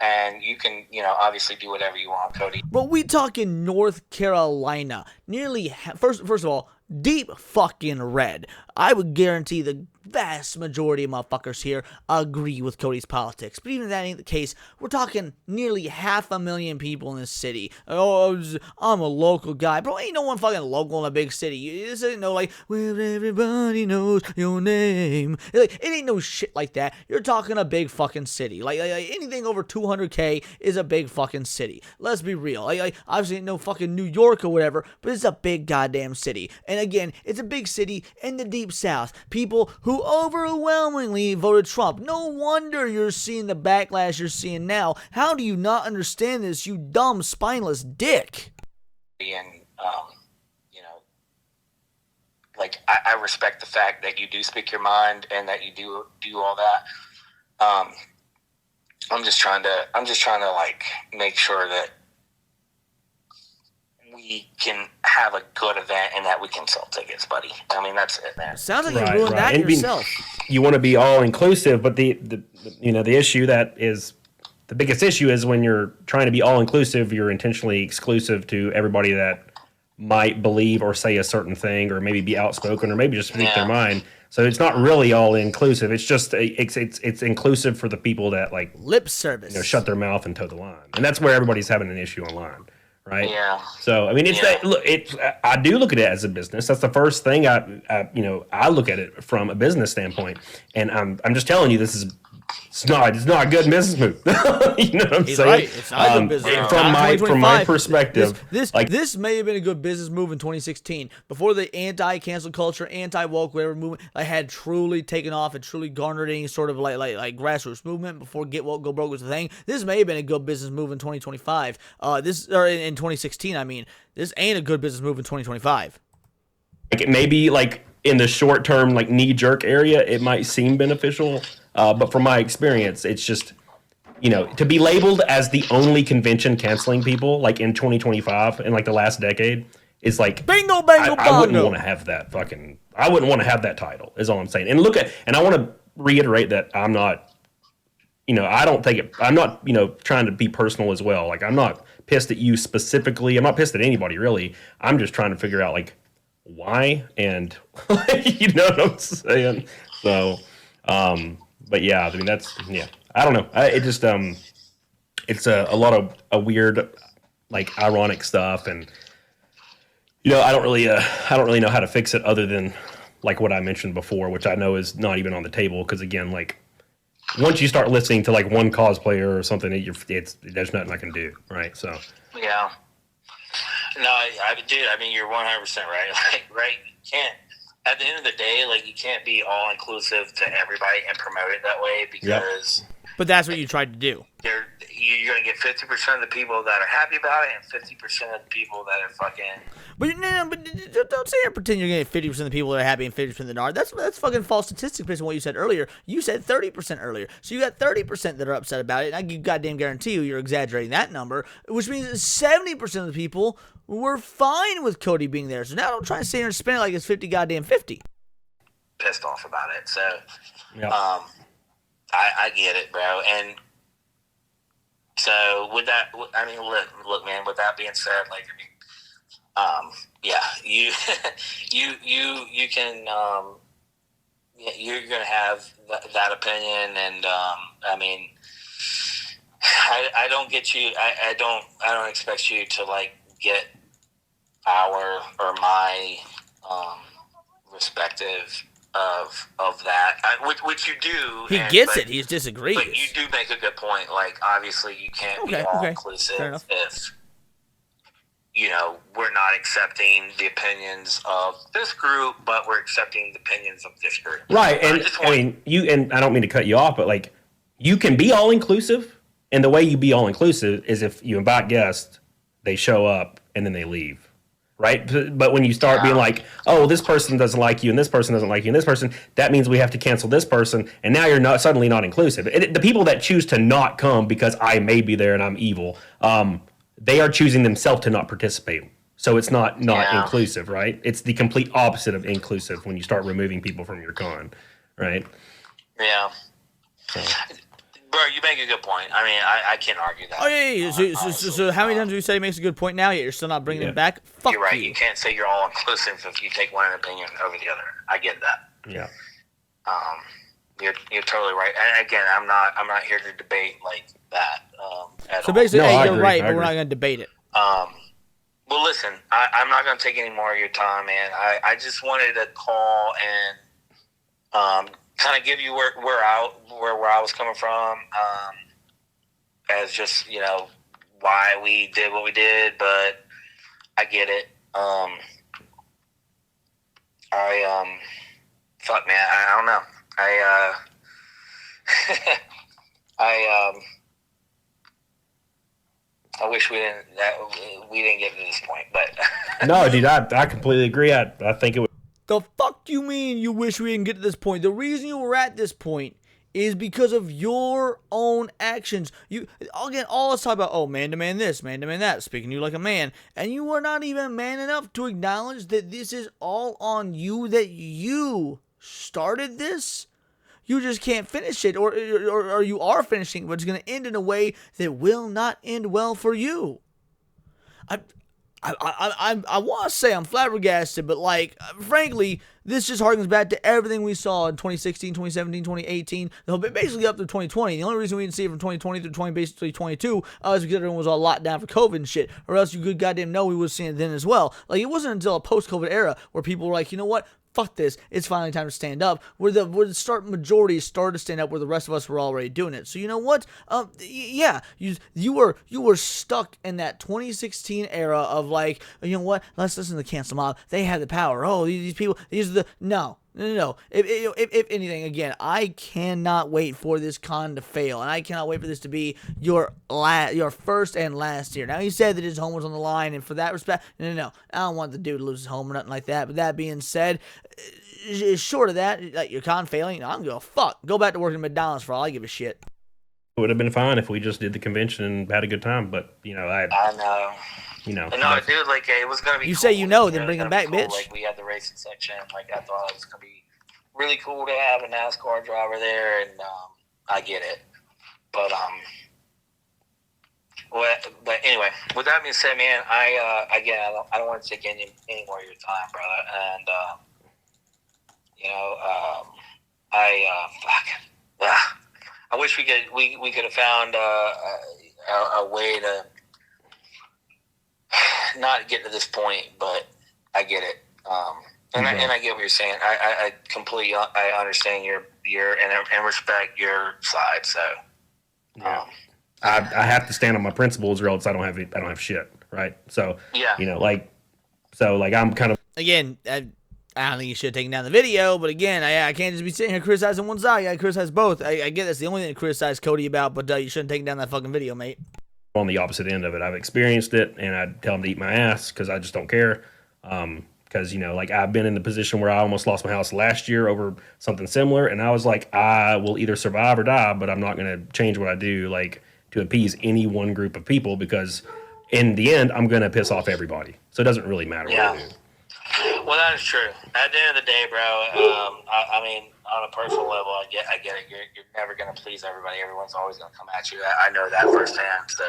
And you can, you know, obviously do whatever you want, Cody. But we talking North Carolina. Nearly, first of all, deep fucking red. I would guarantee the vast majority of motherfuckers here agree with Cody's politics. But even if that ain't the case, we're talking nearly 500,000 people in this city. Oh, I'm a local guy. Bro, ain't no one fucking local in a big city. This ain't no like, where everybody knows your name. Like, it ain't no shit like that. You're talking a big fucking city. Like anything over 200K is a big fucking city. Let's be real. Like obviously ain't no fucking New York or whatever, but it's a big goddamn city. And again, it's a big city in the deep south. People who overwhelmingly voted Trump. No wonder you're seeing the backlash you're seeing now. How do you not understand this, you dumb, spineless dick? And, you know, like, I respect the fact that you do speak your mind and that you do all that. I'm just trying to, like, make sure that we can have a good event and that we can sell tickets, buddy. I mean, that's it, man. Sounds like you ruined that yourself. You want to be all inclusive, but the you know, the issue that is the biggest issue is when you're trying to be all inclusive, you're intentionally exclusive to everybody that might believe or say a certain thing, or maybe be outspoken, or maybe just speak their mind. So it's not really all inclusive. It's just it's inclusive for the people that like lip service, you know, shut their mouth and toe the line, and that's where everybody's having an issue online. Right. Yeah. So I mean, it's that. Look, I do look at it as a business. That's the first thing I look at it from a business standpoint. And I'm just telling you, it's not a good business move. You know what I'm saying? Right. It's not a good business. From my perspective, this may have been a good business move in 2016 before the anti-cancel culture, anti-woke whatever movement had truly taken off and truly garnered any sort of like grassroots movement before Get Woke Go Broke was a thing. This may have been a good business move in 2025. In 2016. I mean, this ain't a good business move in 2025. Like maybe like in the short term, like knee jerk area, it might seem beneficial. But from my experience, it's just, you know, to be labeled as the only convention canceling people, like in 2025, in like the last decade, is like bingo, bango, bongo. I wouldn't want to have that I wouldn't want to have that title, is all I'm saying. And I want to reiterate that I'm not, you know, I'm not, you know, trying to be personal as well. Like, I'm not pissed at you specifically. I'm not pissed at anybody, really. I'm just trying to figure out, like, why, and, you know what I'm saying? So, but yeah, I mean, I don't know. It just, it's a lot of weird, like, ironic stuff, and, you know, I don't really know how to fix it other than, like, what I mentioned before, which I know is not even on the table, because, again, like, once you start listening to, like, one cosplayer or something, there's nothing I can do, right? So. Yeah. No, dude, I mean, you're 100% right. Like, right, you can't. At the end of the day, like, you can't be all inclusive to everybody and promote it that way because. But that's what you tried to do. you're gonna get 50% of the people that are happy about it, and 50% of the people that are fucking. But don't say and pretend you're getting 50% of the people that are happy and 50% that aren't. That's fucking false statistics based on what you said earlier. You said 30% earlier, so you got 30% that are upset about it. And I goddamn guarantee you're exaggerating that number, which means 70% of the people were fine with Cody being there. So now don't try and sit here and spin it like it's 50 goddamn 50. Pissed off about it, so I get it, bro, and. So with that, I mean, look, man. With that being said, like, I mean, yeah, you can, you're gonna have that opinion, and I mean, I don't get you. I don't expect you to like get our or my respective of that, which you do. He gets it. He disagrees. But you do make a good point. Like, obviously, you can't be all inclusive if, you know, we're not accepting the opinions of this group, but we're accepting the opinions of this group. Right. And I mean, and I don't mean to cut you off, but like, you can be all inclusive. And the way you be all inclusive is if you invite guests, they show up, and then they leave. Right? But when you start being like, oh, this person doesn't like you, and this person doesn't like you, and this person, that means we have to cancel this person, and now you're not suddenly not inclusive. The people that choose to not come because I may be there and I'm evil, they are choosing themselves to not participate. So it's not inclusive, right? It's the complete opposite of inclusive when you start removing people from your con, right? Yeah. So. Bro, you make a good point. I mean, I can't argue that. Oh, yeah. So how many times do you say he makes a good point now, yet you're still not bringing him back? Fuck you're right. You. You can't say you're all inclusive if you take one opinion over the other. I get that. Yeah. You're totally right. And again, I'm not here to debate like that. So basically, hey, you're agree, right, but we're not going to debate it. Well, listen, I'm not going to take any more of your time, man. I just wanted to call and kind of give you where I was coming from, as just, you know, why we did what we did, but I get it. Fuck, man, I don't know. I wish we didn't get to this point, but no, dude, I completely agree. I think it would. The fuck do you mean you wish we didn't get to this point? The reason you were at this point is because of your own actions. You, again, all let's talk about, oh, man demand this, man demand that, speaking to you like a man, and you are not even man enough to acknowledge that this is all on you, that you started this. You just can't finish it, or you are finishing, but it's going to end in a way that will not end well for you. I want to say I'm flabbergasted, but like, frankly, this just harkens back to everything we saw in 2016, 2017, 2018, basically up to 2020. The only reason we didn't see it from 2020 through basically 22 is because everyone was all locked down for COVID and shit, or else you could goddamn know we would have seen it then as well. Like, it wasn't until a post-COVID era where people were like, you know what? Fuck this, it's finally time to stand up, where the majority started to stand up, where the rest of us were already doing it. So you know what? Yeah, you were stuck in that 2016 era of like, you know what? Let's listen to the cancel mob. They have the power. Oh, these people, these are the no. If anything, again, I cannot wait for this con to fail, and I cannot wait for this to be your first and last year. Now, he said that his home was on the line, and for that respect, no, I don't want the dude to lose his home or nothing like that. But that being said, short of that, like your con failing, I'm gonna fuck. Go back to working at McDonald's for all I give a shit. It would have been fine if we just did the convention and had a good time, but I know. No, dude, like, it was gonna be. You cool. say then bring him back, cool. bitch. Like, we had the racing section. Like, I thought it was gonna be really cool to have a NASCAR driver there, and I get it. But anyway, with that being said, man, I don't want to take any more of your time, brother, and I wish we could have found a way to not get to this point, but I get it. And I get what you're saying. I completely understand your and respect your side. So I have to stand on my principles, or else I don't have shit, right? So yeah, I'm kind of again. I don't think you should have taken down the video, but again, I can't just be sitting here criticizing one side. I gotta criticize both. I get that's the only thing to criticize Cody about, but you shouldn't take down that fucking video, mate. On the opposite end of it, I've experienced it, and I'd tell him to eat my ass because I just don't care. Because, you know, like I've been in the position where I almost lost my house last year over something similar, and I was like, I will either survive or die, but I'm not going to change what I do, like, to appease any one group of people, because in the end, I'm going to piss off everybody. So it doesn't really matter what I do. Well, that is true. At the end of the day, bro, I mean, on a personal level, I get it. You're never going to please everybody. Everyone's always going to come at you. I know that firsthand, so...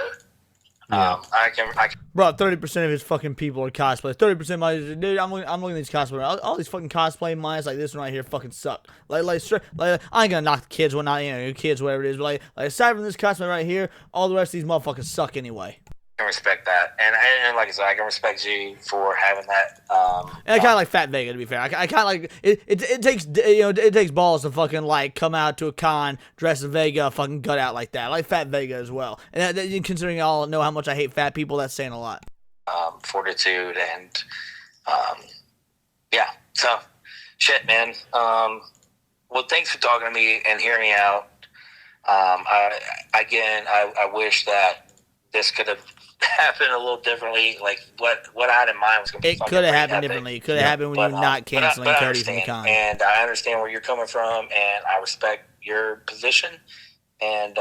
Yeah. I can. Bro, 30% of his fucking people are cosplay. 30% of my dude, I'm looking at these cosplay. All these fucking cosplay minds like this one right here fucking suck. Like I ain't gonna knock the kids, whatnot, you know, kids, whatever it is. But like aside from this cosplay right here, all the rest of these motherfuckers suck anyway. I respect that, and like I said, I can respect you for having that. And I kind of like Fat Vega, to be fair. I kind of like it. It takes, you know, it takes balls to fucking like come out to a con dress as Vega, fucking gut out like that. I like Fat Vega as well. And considering y'all know how much I hate fat people, that's saying a lot. Fortitude and yeah. So shit, man. Well, thanks for talking to me and hearing me out. I wish that this could have happened a little differently. Like what I had in mind was going to be. It could have happened differently. It could have happened when you're not canceling Cody from the con. And I understand where you're coming from, and I respect your position. And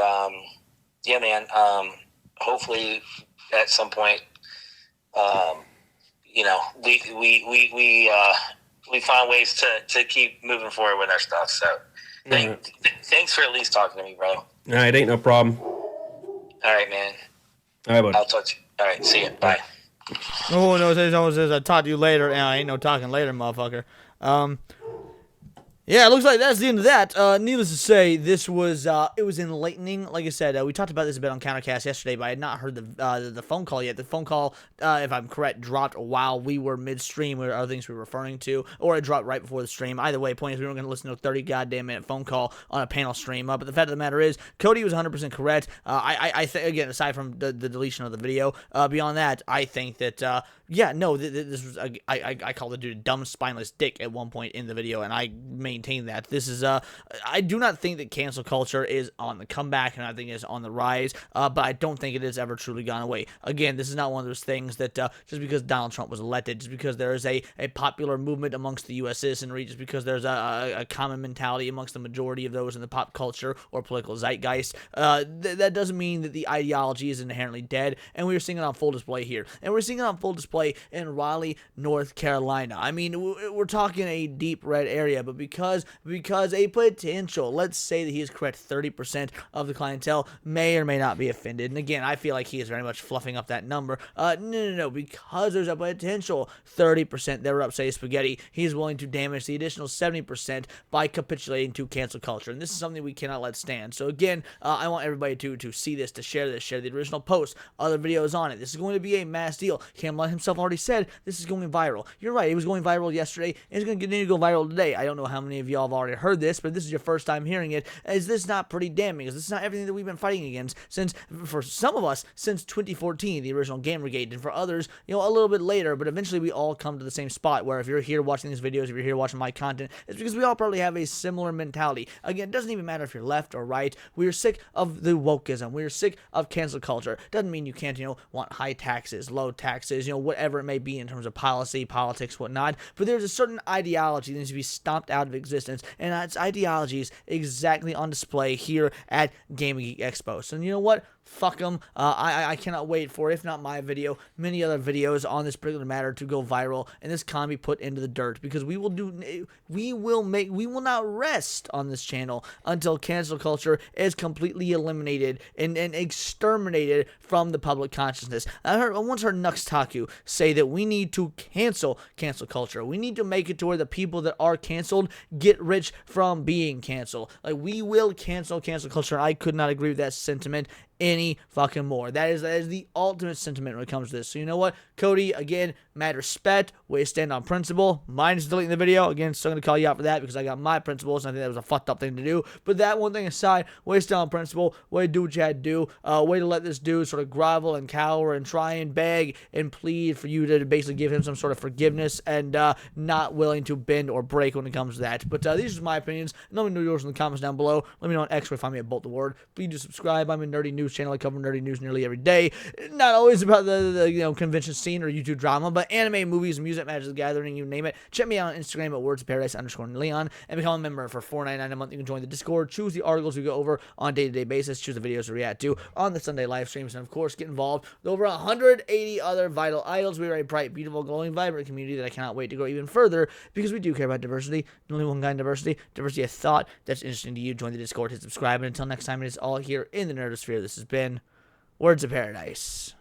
yeah, man. Hopefully, at some point, you know, we find ways to keep moving forward with our stuff. So, thanks for at least talking to me, bro. All right, ain't no problem. All right, man. All right, buddy. I'll talk to you. All right, see you. Bye. Oh no, someone says I'll talk to you later, and I ain't no talking later, motherfucker. Yeah, it looks like that's the end of that. Needless to say, this was it was enlightening. Like I said, we talked about this a bit on Countercast yesterday, but I had not heard the phone call yet. The phone call, if I'm correct, dropped while we were midstream, or other things we were referring to, or it dropped right before the stream. Either way, point is we weren't going to listen to a 30 goddamn minute phone call on a panel stream. But the fact of the matter is, Cody was 100% correct. I think, again, aside from the deletion of the video, beyond that, I think that yeah, no, this was I called the dude a dumb, spineless dick at one point in the video, and I maintain that. This is I do not think that cancel culture is on the comeback, and I think it's on the rise, but I don't think it has ever truly gone away. Again, this is not one of those things that just because Donald Trump was elected, just because there is a popular movement amongst the U.S. citizenry, just because there's a common mentality amongst the majority of those in the pop culture or political zeitgeist, that doesn't mean that the ideology is inherently dead, and we're seeing it on full display here. And we're seeing it on full display in Raleigh, North Carolina. I mean, we're talking a deep red area, but because a potential, let's say that he is correct, 30% of the clientele may or may not be offended. And again, I feel like he is very much fluffing up that number. No, because there's a potential 30% that were upset spaghetti, he is willing to damage the additional 70% by capitulating to cancel culture. And this is something we cannot let stand. So again, I want everybody to see this, to share this, share the original post, other videos on it. This is going to be a mass deal. Camelot himself already said this is going viral. You're right, it was going viral yesterday, and it's going to continue to go viral today. I don't know how many of y'all have already heard this, but if this is your first time hearing it, is this not pretty damning? Is this not everything that we've been fighting against since, for some of us, since 2014, the original Gamergate, and for others, you know, a little bit later, but eventually we all come to the same spot where if you're here watching these videos, if you're here watching my content, it's because we all probably have a similar mentality. Again, it doesn't even matter if you're left or right. We are sick of the wokeism. We are sick of cancel culture. Doesn't mean you can't, you know, want high taxes, low taxes, you know, whatever it may be in terms of policy, politics, whatnot, but there's a certain ideology that needs to be stomped out of existence, and its ideology is exactly on display here at Gaming Geek Expo. So you know what? Fuck them. I cannot wait for, if not my video, many other videos on this particular matter to go viral and this con be put into the dirt, because we will not rest on this channel until cancel culture is completely eliminated and exterminated from the public consciousness. I once heard Nux Taku say that we need to cancel culture. We need to make it to where the people that are canceled get rich from being canceled. Like, we will cancel culture. I could not agree with that sentiment any fucking more. That is the ultimate sentiment when it comes to this. So you know what, Cody, again, mad respect, way to stand on principle. Mine is deleting the video. Again, still going to call you out for that because I got my principles, and I think that was a fucked up thing to do. But that one thing aside, way to stand on principle, way to do what you had to do, way to let this dude sort of grovel and cower and try and beg and plead for you to basically give him some sort of forgiveness, and not willing to bend or break when it comes to that. But these are my opinions. Let me know yours in the comments down below. Let me know on X where you find me at Bolt the Word. Please do subscribe. I'm a nerdy news channel. I cover nerdy news nearly every day. Not always about the convention scene or YouTube drama, but anime, movies, music, Magic the Gathering, you name it. Check me out on Instagram at wordsofparadise_Leon and become a member for $4.99 a month. You can join the Discord, choose the articles we go over on a day-to-day basis, choose the videos to react to on the Sunday live streams, and of course get involved with over 180 other vital idols. We are a bright, beautiful, glowing, vibrant community that I cannot wait to grow even further because we do care about diversity. Only one kind of diversity of thought that's interesting to you. Join the Discord, hit subscribe, and until next time, it is all here in the Nerdosphere. This has been Words of Paradise.